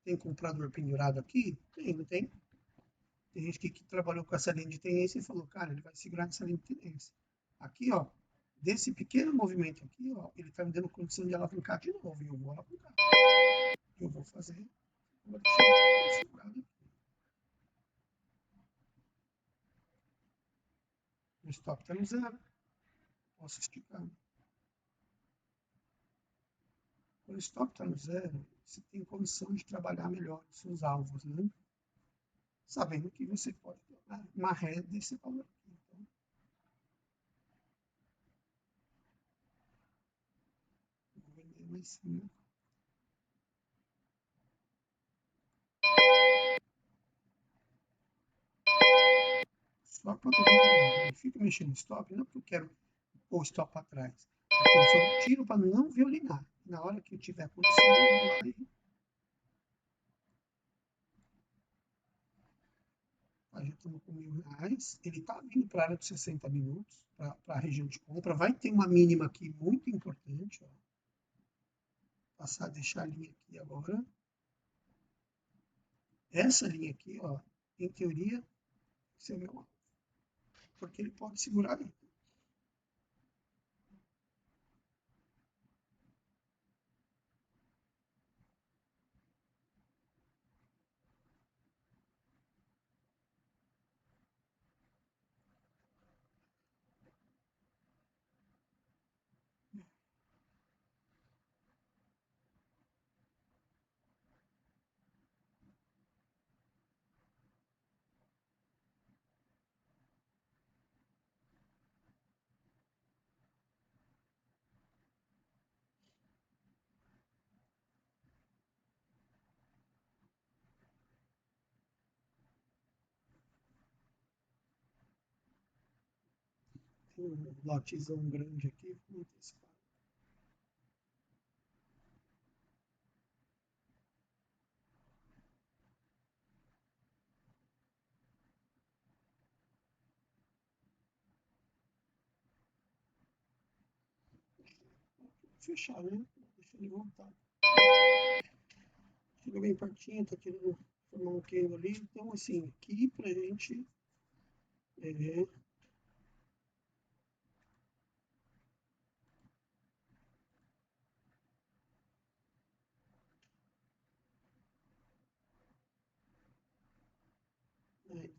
Tem comprador pendurado aqui? Tem, não tem? Tem gente que trabalhou com essa linha de tendência e falou, cara, ele vai segurar nessa linha de tendência. Aqui, ó, desse pequeno movimento aqui, ó, ele está me dando condição de alavancar de novo. E eu vou alavancar. Eu vou fazer uma segurada aqui. O stop está no zero. Posso esticar. Quando o stop está no zero, você tem condição de trabalhar melhor os seus alvos, né? Sabendo que você pode ter uma ré desse valor aqui. Então, vou vender mais 5. Só para não vender. Eu fico mexendo no stop, não porque eu quero pôr o stop para trás. É eu só tiro para não violinar. Na hora que eu tiver condição, eu vou lá e já estamos com R$1.000. Ele está vindo para a área de 60 minutos, para a região de compra. Vai ter uma mínima aqui muito importante. Ó. Passar, deixar a linha aqui agora. Essa linha aqui, ó, em teoria, esse é o meu alvo. Porque ele pode segurar ali. Tem um lotezão grande aqui, vou antecipar. Fechar, né? Deixa ele voltar. Chega bem pertinho, tá querendo formar um candle ali. Então, assim, aqui pra gente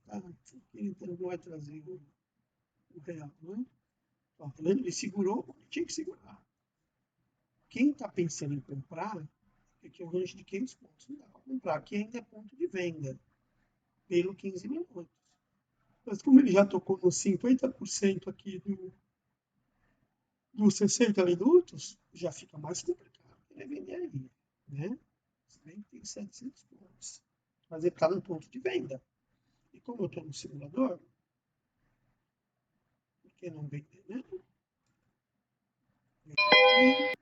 tá, ele não vai trazer o real, né? Ó, tá vendo? Ele segurou porque tinha que segurar. Quem está pensando em comprar, aqui é um range de 500 pontos. Não dá para comprar. Aqui ainda é ponto de venda, pelo 15 minutos. Mas como ele já tocou nos 50% aqui dos 60 minutos, já fica mais complicado ele vender aí, né? Se bem que tem 700 pontos. Mas ele está no ponto de venda. E como eu estou no simulador, por que não vender, né? Aqui,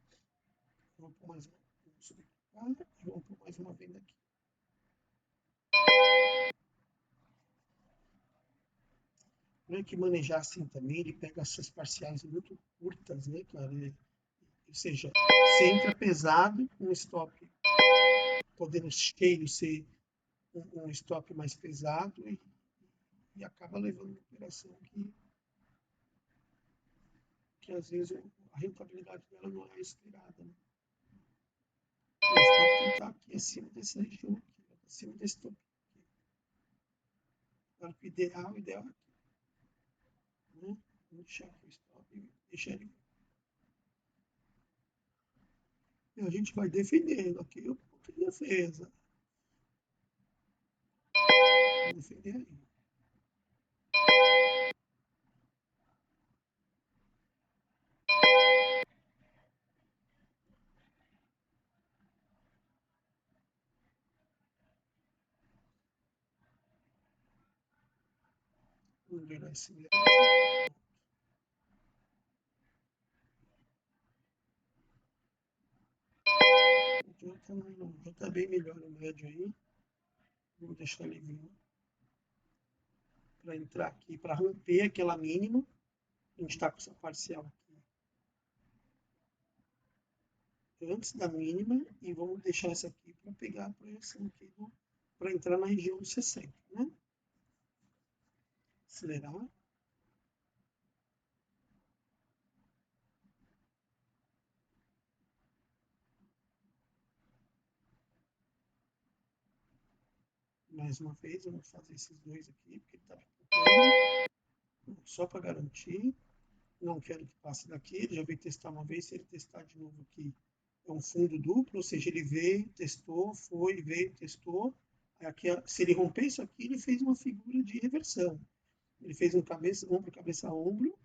vou pôr mais uma, vamos subir para cá, e vamos pôr mais uma venda aqui. Não é que manejar assim também, ele pega essas parciais muito curtas, né, cara? Ou seja, você entra pesado, um stop podendo cheio ser um stop mais pesado e acaba levando uma operação que às vezes a rentabilidade dela não é esperada. Né? O stop tem que estar aqui acima dessa região aqui, acima desse topo aqui. Claro que o ideal é aqui. Né? Vou deixar aqui o stop e deixar ele. E a gente vai defendendo aqui o ponto de defesa. Vou defender aí. Vamos virar esse médio. Já está bem melhor o médio aí. Vou deixar ele vir para entrar aqui, para romper aquela mínima. A gente está com essa parcial aqui antes da mínima e vamos deixar essa aqui para pegar a projeção aqui para entrar na região de 60, né? Acelerar. Mais uma vez, eu vou fazer esses dois aqui, porque ele está pipocando. Só para garantir. Não quero que passe daqui. Ele já veio testar uma vez. Se ele testar de novo aqui, é um fundo duplo, ou seja, ele veio, testou, foi, veio, testou. Aqui, se ele romper isso aqui, ele fez uma figura de reversão. Ele fez um cabeça, ombro,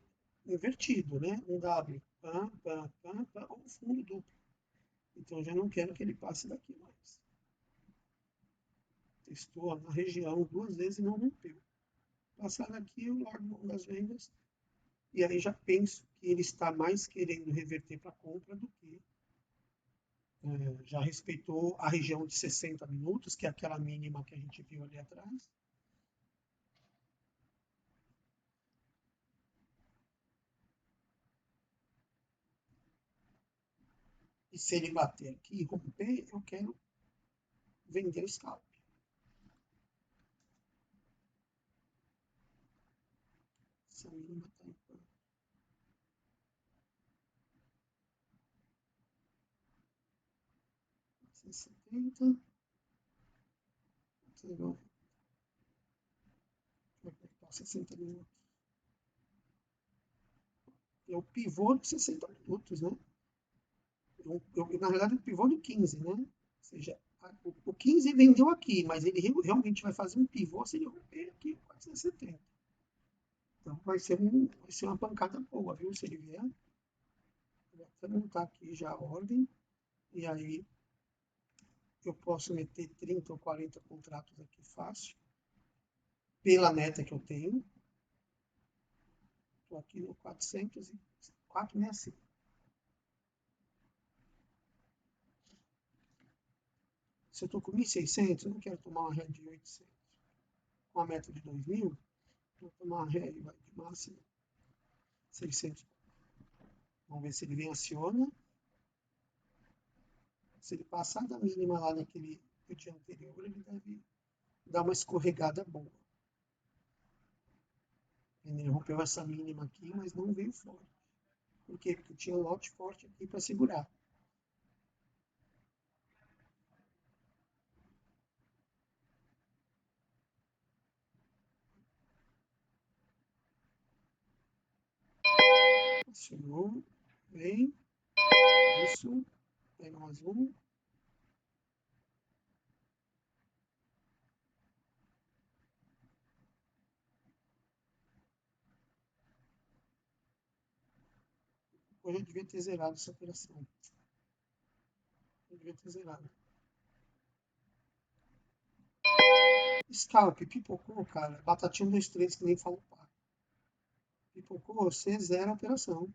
invertido, né? Um W, pá, pá, pá, pá, ou um fundo duplo. Então, já não quero que ele passe daqui mais. Testou na região 2 vezes e não rompeu. Passar daqui, eu largo mão das vendas. E aí já penso que ele está mais querendo reverter para compra do que já respeitou a região de 60 minutos, que é aquela mínima que a gente viu ali atrás. E se ele bater aqui e romper, eu quero vender o scalp. Essa mínima está em quanto? 170. Vou apertar 60 minutos. É o pivô de 60 minutos, né? Na realidade, o pivô do 15, né? Ou seja, o 15 vendeu aqui, mas ele realmente vai fazer um pivô se ele romper aqui o 470. Então vai ser uma pancada boa, viu? Se ele vier. Vou montar aqui já a ordem. E aí eu posso meter 30 ou 40 contratos aqui fácil. Pela meta que eu tenho. Estou aqui no 465. Se eu estou com 1.600, eu não quero tomar uma ré de 800. Com a meta de 2.000, vou tomar uma ré de máximo 600. Vamos ver se ele vem aciona. Se ele passar da mínima lá naquele dia anterior, ele deve dar uma escorregada boa. Ele rompeu essa mínima aqui, mas não veio forte. Por quê? Porque tinha um lote forte aqui para segurar. Acionou, vem, isso, pega mais um. Hoje eu devia ter zerado essa operação. Eu devia ter zerado. Scalp, pipocou, cara. Batatinha 1, 2, 3, que nem falou pá. Pipocou, você zera a operação.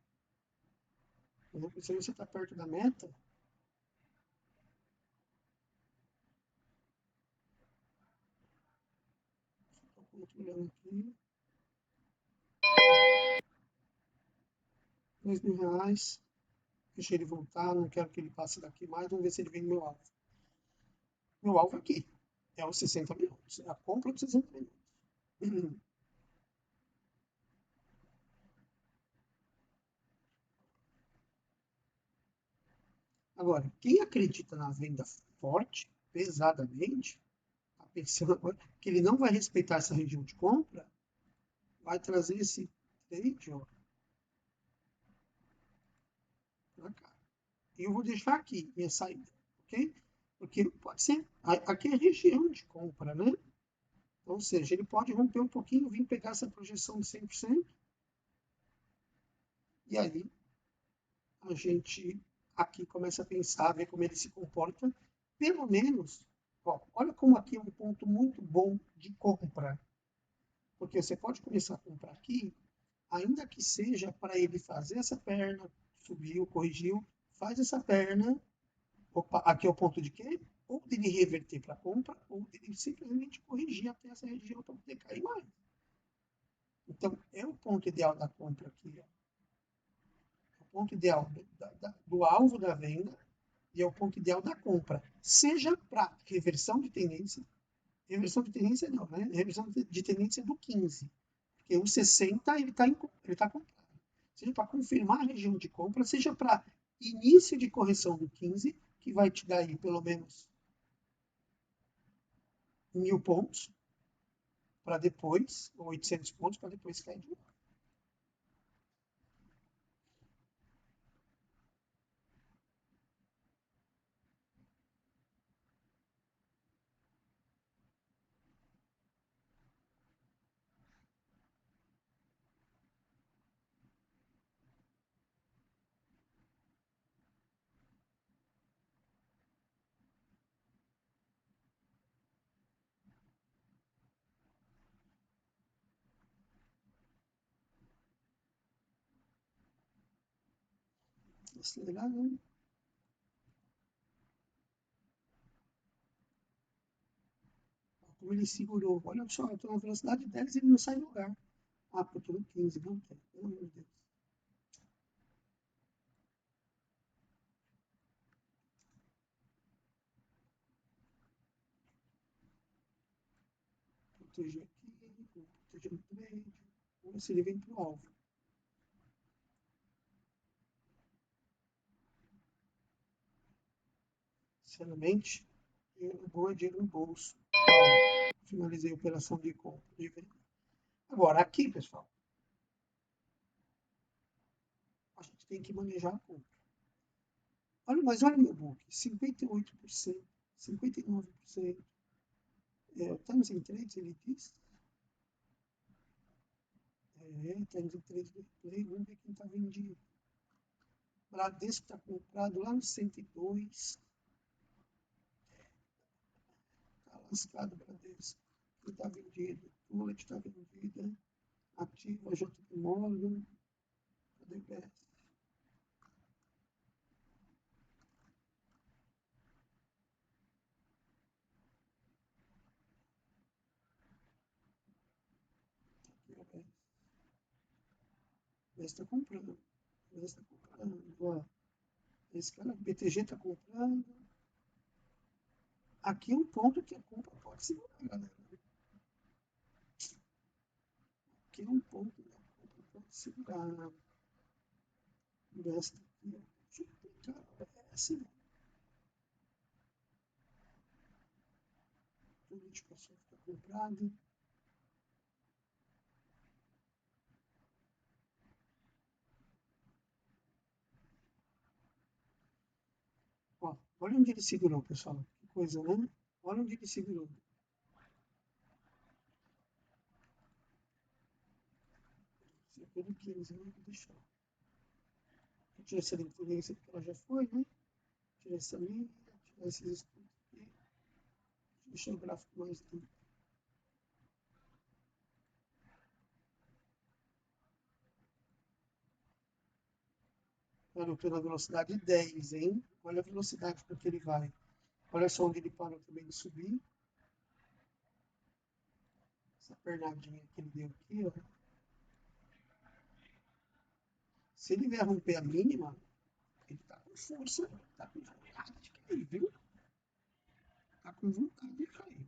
Se você está perto da meta, estou controlando aqui. R$ 2.000. Deixa ele voltar, não quero que ele passe daqui mais. Vamos ver se ele vem no meu alvo. Meu alvo aqui é os 60 minutos. É a compra dos 60 minutos. Agora, quem acredita na venda forte, pesadamente, está pensando agora que ele não vai respeitar essa região de compra, vai trazer esse trade, ó, para cá. E eu vou deixar aqui minha saída, ok? Porque pode ser, aqui é a região de compra, né? Ou seja, ele pode romper um pouquinho, vir pegar essa projeção de 100%, e aí a gente aqui começa a pensar, ver como ele se comporta, pelo menos, ó, olha como aqui é um ponto muito bom de compra, porque você pode começar a comprar aqui, ainda que seja para ele fazer essa perna, subiu, corrigiu, faz essa perna, opa, aqui é o ponto de quê? Ou dele reverter para compra, ou dele simplesmente corrigir até essa região para poder cair mais. Então, é o ponto ideal da compra aqui, ó. É o ponto ideal do alvo da venda e é o ponto ideal da compra, seja para reversão de tendência, Reversão de tendência não, né? Reversão de tendência do 15. Porque o 60 ele está comprado. Seja para confirmar a região de compra, seja para início de correção do 15, que vai te dar aí pelo menos 1.000 pontos, para depois, ou 800 pontos, para depois cair de novo. Acelerar, né? Como ele segurou. Olha só, eu estou na velocidade 10 e ele não sai do lugar. Ah, porque eu estou no 15, não tem. Pelo amor de Deus. Proteger aqui, proteger no trade. Vamos ver se ele vem para o alvo. Sinceramente, boa dinheiro no bolso. Finalizei a operação de compra. Agora, aqui, pessoal, a gente tem que manejar a compra. Olha, mas olha o meu book, 58%, 59%. Estamos em trades, ele diz. Estamos em trades do replay, vamos ver quem está vendido. Bradesco está comprado lá no 102. Está lascado o Bradesco. Quem está vendido? Bullet está vendida. Ativa, JP Morgan. Cadê o BS? Aqui o BS. O BS está comprando. O BS está comprando. Ó. Esse cara, o BTG está comprando. Aqui é um ponto que a compra pode segurar, galera. Aqui é um ponto que a compra pode segurar. Desta aqui, deixa eu clicar no BS. Tudo de pessoa fica comprado. Ó, olha onde ele segurou, pessoal. Que coisa, né? Olha onde ele segurou. Segurou no 15, né? Deixa eu tirar essa tendência porque ela já foi, né? Tirar essa linha, tirar esses estudos aqui. Deixa o gráfico mais limpo. Olha, eu estou na velocidade 10, hein? Olha a velocidade com que ele vai. Olha só onde ele parou também de subir. Essa pernadinha que ele deu aqui, ó. Se ele vier romper a mínima, ele tá com força, tá com vontade de cair, viu? Tá com vontade de cair.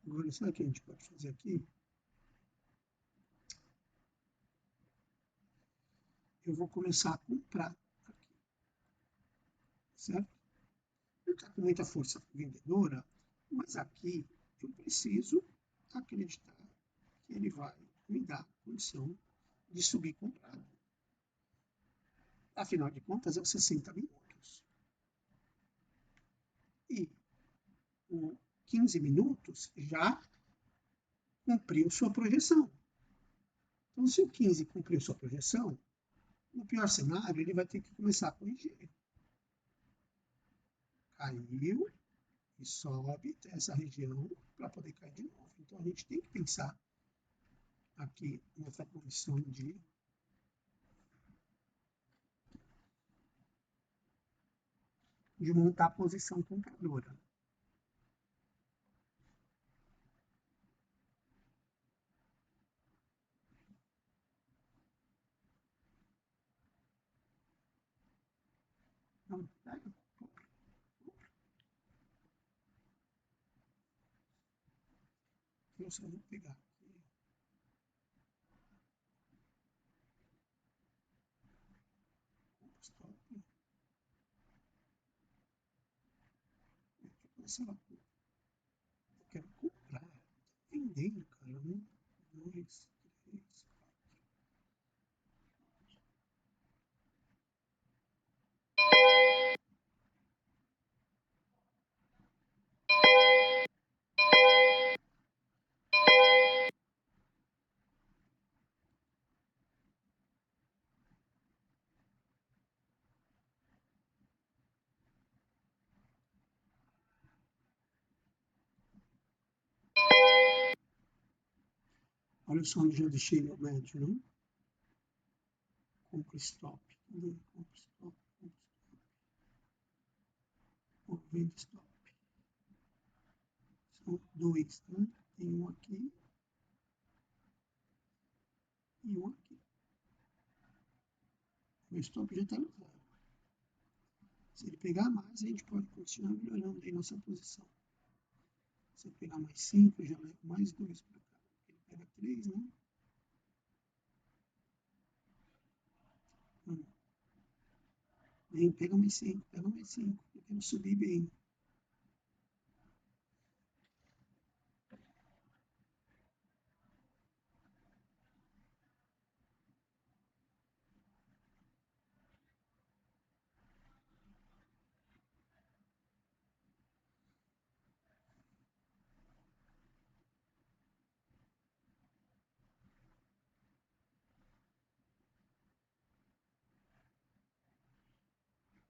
Agora, sabe o que a gente pode fazer aqui? Eu vou começar a comprar aqui, certo? Ele está com muita força vendedora, mas aqui eu preciso acreditar que ele vai me dar condição de subir comprado. Afinal de contas, é os 60 minutos. E o 15 minutos já cumpriu sua projeção. Então, se o 15 cumpriu sua projeção, no pior cenário, ele vai ter que começar a corrigir. Caiu e sobe até essa região para poder cair de novo. Então, a gente tem que pensar aqui nessa condição de de montar a posição compradora. Não, pega. Eu só vou pegar aqui. Stop. Sei lá, eu quero comprar. Tá vendendo, cara. 1, 2, 3. Olha só onde já deixei meu médio, não? Compra stop. Compra stop. Ou vende stop. São 2, né? Tem um aqui e um aqui. O stop já está no zero. Se ele pegar mais, a gente pode continuar melhorando aí nossa posição. Se ele pegar mais 5, eu já levo mais 2 para cá. Ele pega 3, né? Bem, pega mais 5, pega mais 5. Eu quero subir bem.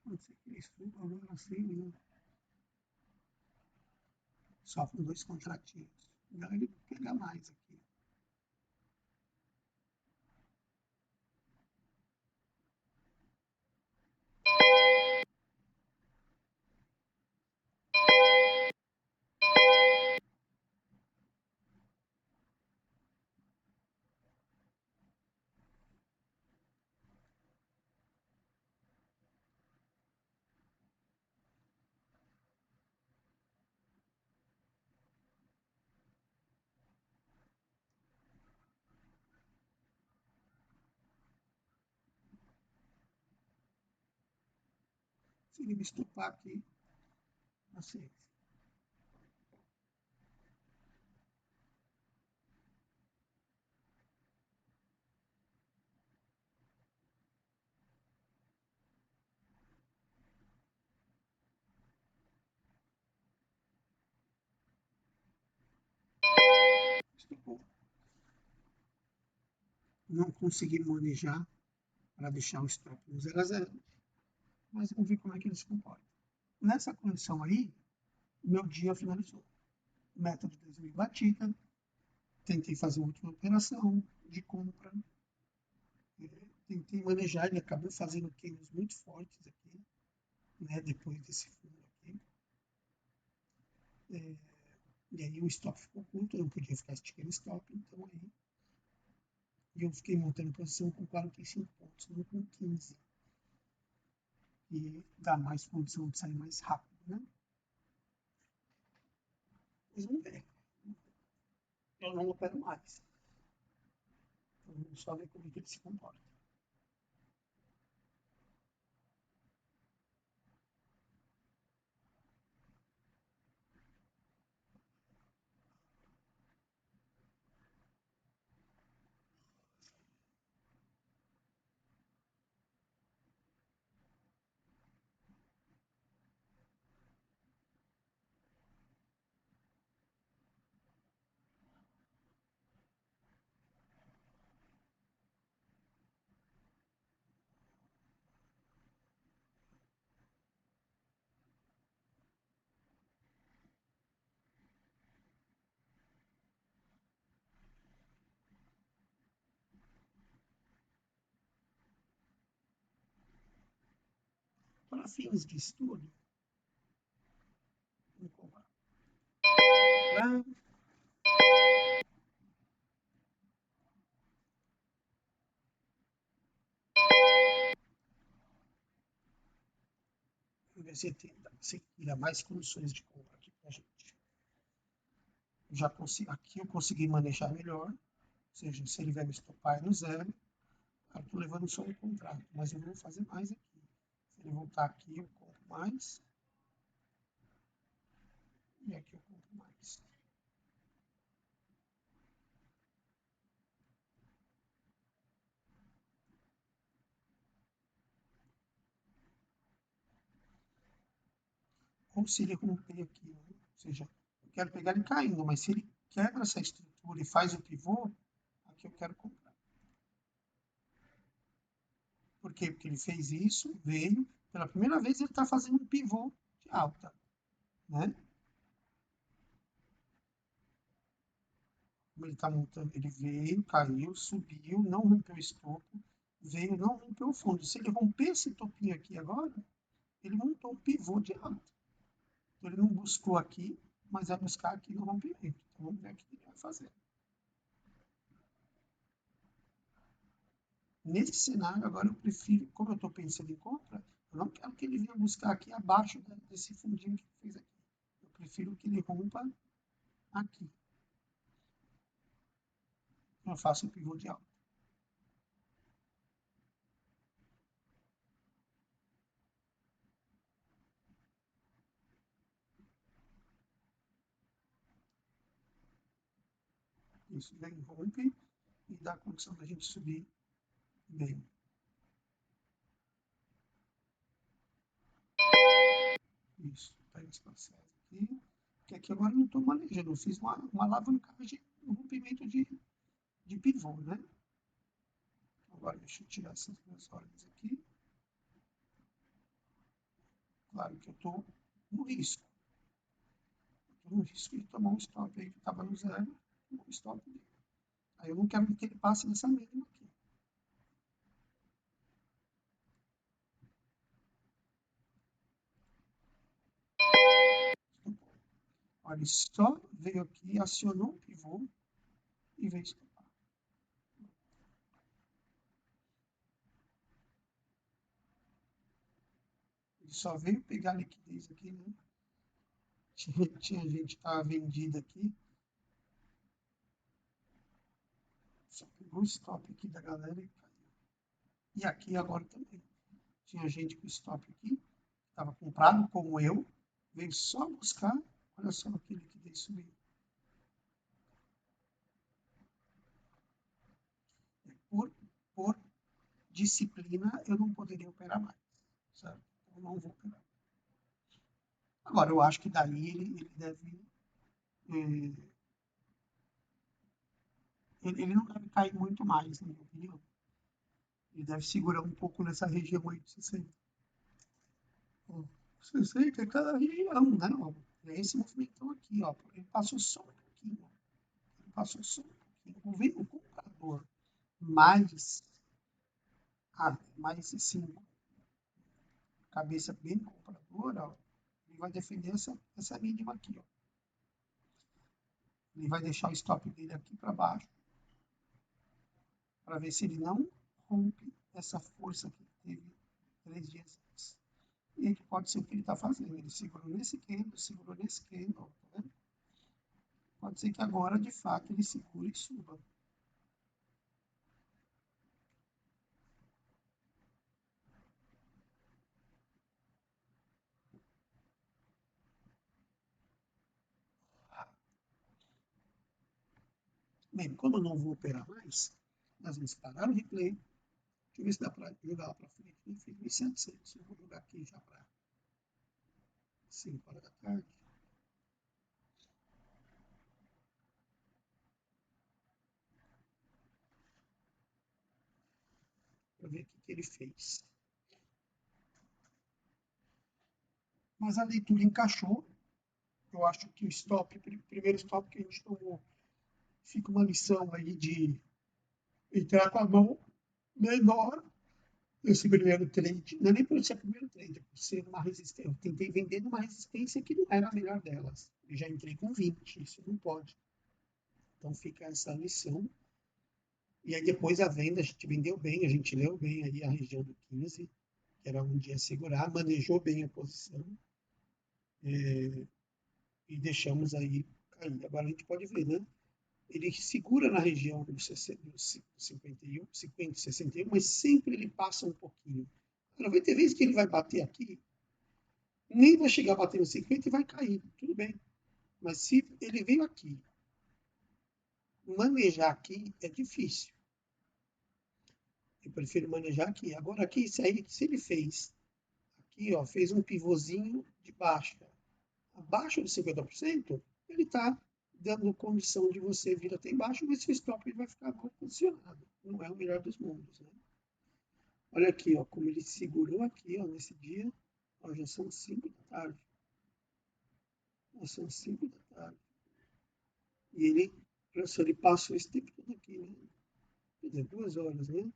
Pode ser que ele suba agora assim, né? Só com 2 contratinhos. Agora ele pega mais aqui. Se ele me estopar aqui, paciência. Estopou. Não consegui manejar para deixar o stop no 0 a 0, mas vamos ver como é que ele se comporta. Nessa condição aí, meu dia finalizou. Meta de 2.000 batida, tentei fazer uma última operação de compra, tentei manejar, ele acabou fazendo queimas muito fortes aqui, né, depois desse fundo aqui. E aí o stop ficou curto, eu não podia ficar esticando stop, então aí eu fiquei montando posição com 45 pontos, não com 15. E dá mais condição de sair mais rápido, né? Mas vamos ver. Eu não opero mais. Vamos só ver como é que ele se comporta. Para fins de estudo, comprar. Vamos ver se dá mais condições de compra aqui para a gente. Aqui eu consegui manejar melhor, ou seja, se ele vai me estopar no zero, eu estou levando só um contrato, mas eu vou fazer mais aqui. Se ele voltar aqui, eu compro mais. E aqui eu compro mais. Ou se ele romper aqui, né? Ou seja, eu quero pegar ele caindo, mas se ele quebra essa estrutura e faz o pivô, aqui eu quero comprar. Por quê? Porque ele fez isso, veio, pela primeira vez ele está fazendo um pivô de alta, né? Como ele está montando, ele veio, caiu, subiu, não rompeu o escopo, veio, não rompeu o fundo. Se ele romper esse topinho aqui agora, ele montou um pivô de alta. Então, ele não buscou aqui, mas vai buscar aqui no rompimento. Então, vamos ver o que ele vai fazer. Nesse cenário, agora eu prefiro, como eu estou pensando em compra, eu não quero que ele venha buscar aqui abaixo desse fundinho que ele fez aqui. Eu prefiro que ele rompa aqui. Eu faço o pivô de alta. Isso vem, rompe e dá a condição da gente subir bem. Isso, tá espaçado aqui. Porque aqui agora eu não estou manejando, eu fiz uma alavancagem, um rompimento de pivô, né? Agora deixa eu tirar essas duas ordens aqui. Claro que eu estou no risco. Estou no risco de tomar um stop aí que estava no zero, um stop dele. Aí eu não quero que ele passe nessa mínima aqui. Olha, ele só veio aqui, acionou o pivô e veio estopar. Ele só veio pegar a liquidez aqui, né? Tinha gente que estava vendida aqui. Só pegou o stop aqui da galera e caiu. E aqui agora também. Tinha gente com stop aqui, estava comprado como eu, veio só buscar, olha só que liquidez subiu. Por disciplina, eu não poderia operar mais, certo? Eu não vou operar. Agora, eu acho que daí ele deve... ele não deve cair muito mais, na minha opinião. Ele deve segurar um pouco nessa região aí de 60. 60 é cada região, né? Ó, é esse movimentão aqui, ó. Ele passou só um pouquinho. Ele passou só um pouquinho. O comprador mais assim, cabeça bem compradora, ó, ele vai defender essa mínima aqui, ó. Ele vai deixar o stop dele aqui para baixo, para ver se ele não rompe essa força que teve 3 dias antes. E aí pode ser o que ele está fazendo. Ele segurou nesse candle, segurou nesse candle, tá vendo? Pode ser que agora, de fato, ele segure e suba. Bem, como eu não vou operar mais, nós vamos parar o replay. Deixa eu ver se dá para jogar lá para frente. Eu fiz 1.700. Eu vou jogar aqui já para 5 horas da tarde. Para ver o que ele fez. Mas a leitura encaixou. Eu acho que o stop, o primeiro stop que a gente tomou, fica uma lição aí de entrar com a mão menor, esse primeiro trade, não é nem por ser primeiro trade, é por ser uma resistência. Eu tentei vender numa resistência que não era a melhor delas. Eu já entrei com 20, isso não pode. Então fica essa lição. E aí depois a venda, a gente vendeu bem, a gente leu bem aí a região do 15, que era onde ia segurar, manejou bem a posição e deixamos aí cair. Agora a gente pode ver, né? Ele segura na região dos 51, 50, 61, mas sempre ele passa um pouquinho. Agora vai ter vezes que ele vai bater aqui, nem vai chegar a bater no 50 e vai cair, tudo bem. Mas se ele veio aqui, manejar aqui é difícil. Eu prefiro manejar aqui. Agora aqui, se ele fez aqui, ó, fez um pivôzinho de baixa, abaixo de 50%, ele está dando condição de você vir até embaixo, mas seu stop ele vai ficar mal posicionado. Não é o melhor dos mundos, né? Olha aqui, ó, como ele segurou aqui, ó, nesse dia. Ó, já são 5 da tarde. Já são 5 da tarde. E ele, professor, ele passou esse tempo todo aqui, né? Quer dizer, 2 horas, né?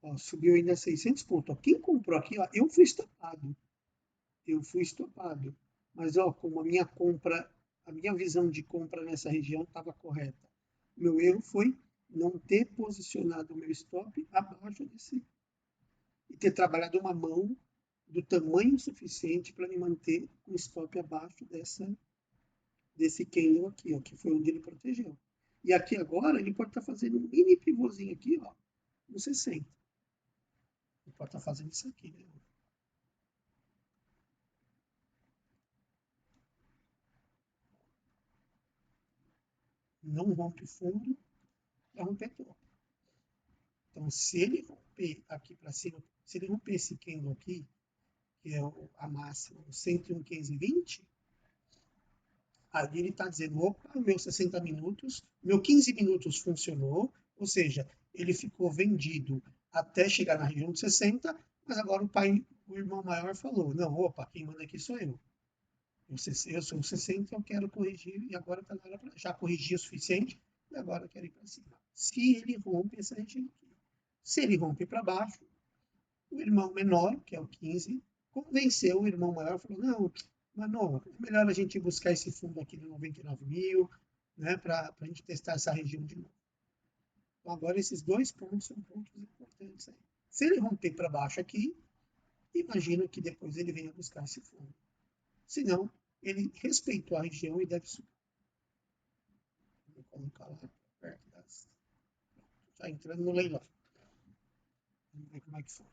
Ó, subiu ainda 600 pontos. Ó, quem comprou aqui, ó, eu fui estopado. Eu fui estopado. Mas, ó, como a minha compra, a minha visão de compra nessa região estava correta. Meu erro foi não ter posicionado o meu stop abaixo desse e ter trabalhado uma mão do tamanho suficiente para me manter com o stop abaixo desse candle aqui, ó, que foi onde ele protegeu. E aqui agora ele pode estar fazendo um mini pivôzinho aqui, ó, no 60. Ele pode estar fazendo isso aqui, né? Não rompe fundo, é romper topo. Então, se ele romper aqui para cima, se ele romper esse candle aqui, que é a máxima, o 101,1520, aí ele está dizendo, opa, meu 60 minutos, meu 15 minutos funcionou, ou seja, ele ficou vendido até chegar na região de 60, mas agora o irmão maior falou, não, opa, quem manda aqui sou eu. Eu sou o 60, eu quero corrigir, e agora tá na hora pra, já corrigi o suficiente, e agora eu quero ir para cima. Se ele rompe essa região aqui. Se ele rompe para baixo, o irmão menor, que é o 15, convenceu o irmão maior, falou, não, mano, é melhor a gente buscar esse fundo aqui de 99 mil, né, para a gente testar essa região de novo. Então, agora esses dois pontos são pontos importantes aí. Se ele romper para baixo aqui, imagino que depois ele venha buscar esse fundo. Se não, ele respeitou a região e deve subir. Vou colocar lá perto das... Está entrando no leilão. Vamos ver como é que foi.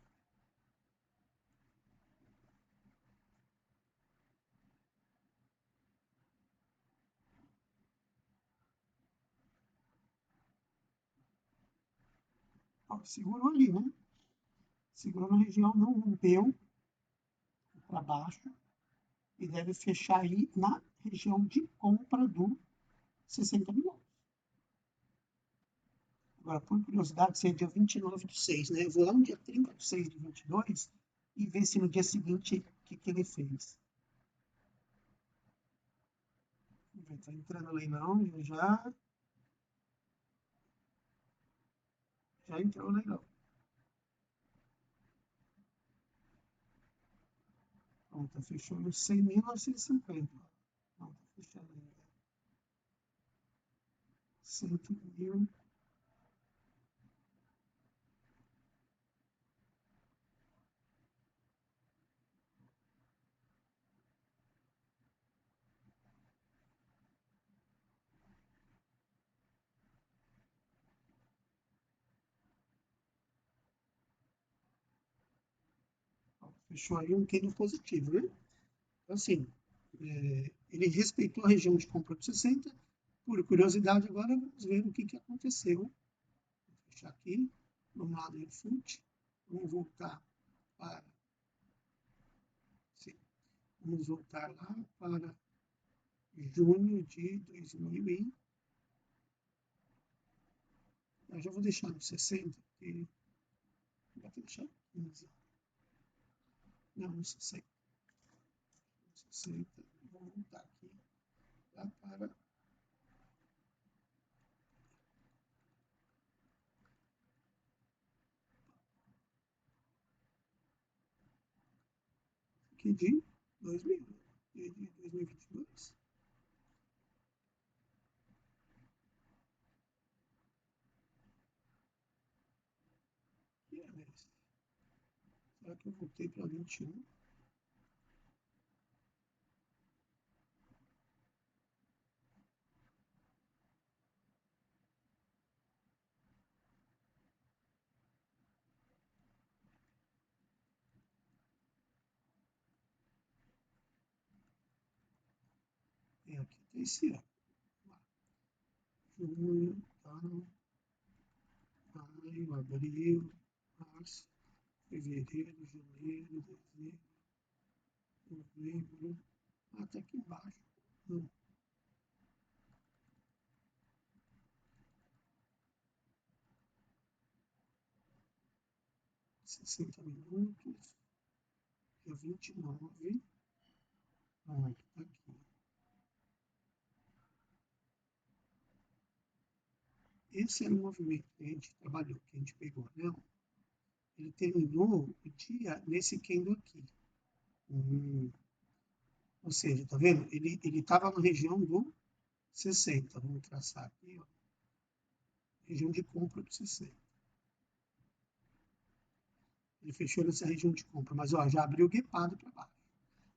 Ó, segurou ali, né? Segurou na região, não rompeu para baixo e deve fechar aí na região de compra do 60 milhões. Agora, por curiosidade, seria dia 29 de 6, né? Eu vou lá no dia 30 de 6 de 22 e ver se no dia seguinte o que ele fez. Vamos ver, tá entrando no leilão, já entrou o leilão. Pronto, fechou nos 100.950. Não, tá fechando ainda. 100 mil. Fechou aí um candle positivo, né? Então, assim, ele respeitou a região de compra de 60. Por curiosidade, agora vamos ver o que aconteceu. Vou fechar aqui, vamos lá no FUT, vamos voltar para... Sim, vamos voltar lá para junho de 2000 e... Eu já vou deixar no 60, porque vou até deixar 15. Não, no 60. No 60, vamos voltar aqui lá para... aqui de 2000, de 2022. E é nesse. Será que eu voltei para 21? E aqui tem esse ano. Junho, tá? Maio, abril, março, fevereiro, janeiro, dezembro, novembro. Até aqui embaixo. Não. 60 minutos, dia 29. Pronto, tá aqui. Esse era o movimento que a gente trabalhou, que a gente pegou, não? Ele terminou o dia nesse candle aqui. Ou seja, tá vendo? Ele estava na região do 60. Vamos traçar aqui, ó. Região de compra do 60. Ele fechou nessa região de compra, mas ó, já abriu guepado para baixo.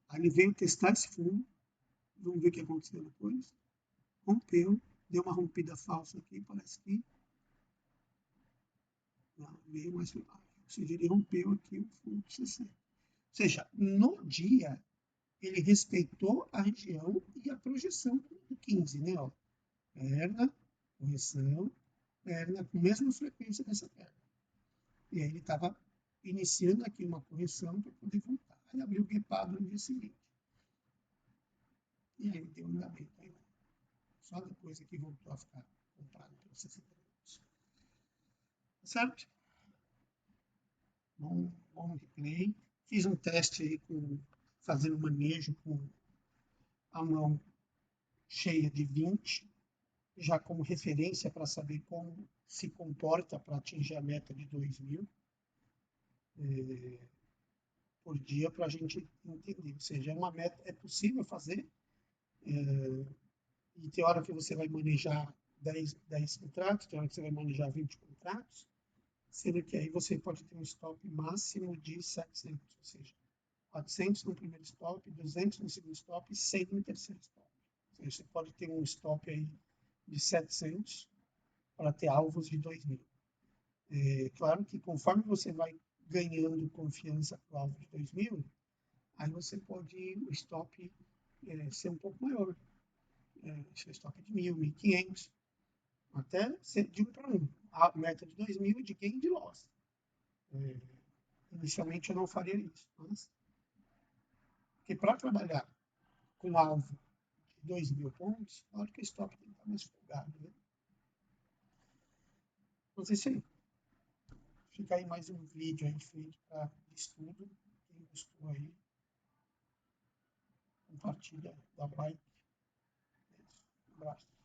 Aí ele veio testar esse fundo. Vamos ver o que aconteceu depois. Rompeu, deu uma rompida falsa aqui, parece que não, veio mais para baixo. Ou seja, ele rompeu aqui o fundo de 60. Ou seja, no dia, ele respeitou a região e a projeção do 15, né? Ó. Perna, correção, perna com a mesma frequência dessa perna. E aí ele estava iniciando aqui uma correção para poder voltar. Aí abriu o guepado no dia seguinte. E aí deu um andamento aí. Só depois aqui voltou a ficar comprado pelos 60 minutos. Certo? Bom replay. Fiz um teste aí fazendo manejo com a mão cheia de 20, já como referência para saber como se comporta para atingir a meta de 2.000 por dia, para a gente entender. Ou seja, é uma meta, é possível fazer, e tem hora que você vai manejar 10 contratos, tem hora que você vai manejar 20 contratos, sendo que aí você pode ter um stop máximo de 700, ou seja, 400 no primeiro stop, 200 no segundo stop e 100 no terceiro stop. Ou seja, você pode ter um stop aí de 700 para ter alvos de 2.000. Claro que conforme você vai ganhando confiança para o alvo de 2.000, aí você pode o stop ser um pouco maior. Seu stop é de 1.000, 1.500, até ser de 1 para 1. A meta de 2.000 é de gain de loss. Inicialmente eu não faria isso, mas porque para trabalhar com alvo de 2.000 pontos, claro que o stop tem que estar mais folgado, né? Mas é isso aí. Fica aí mais um vídeo aí feito para estudo. Quem gostou aí, compartilha, dá like. Um abraço.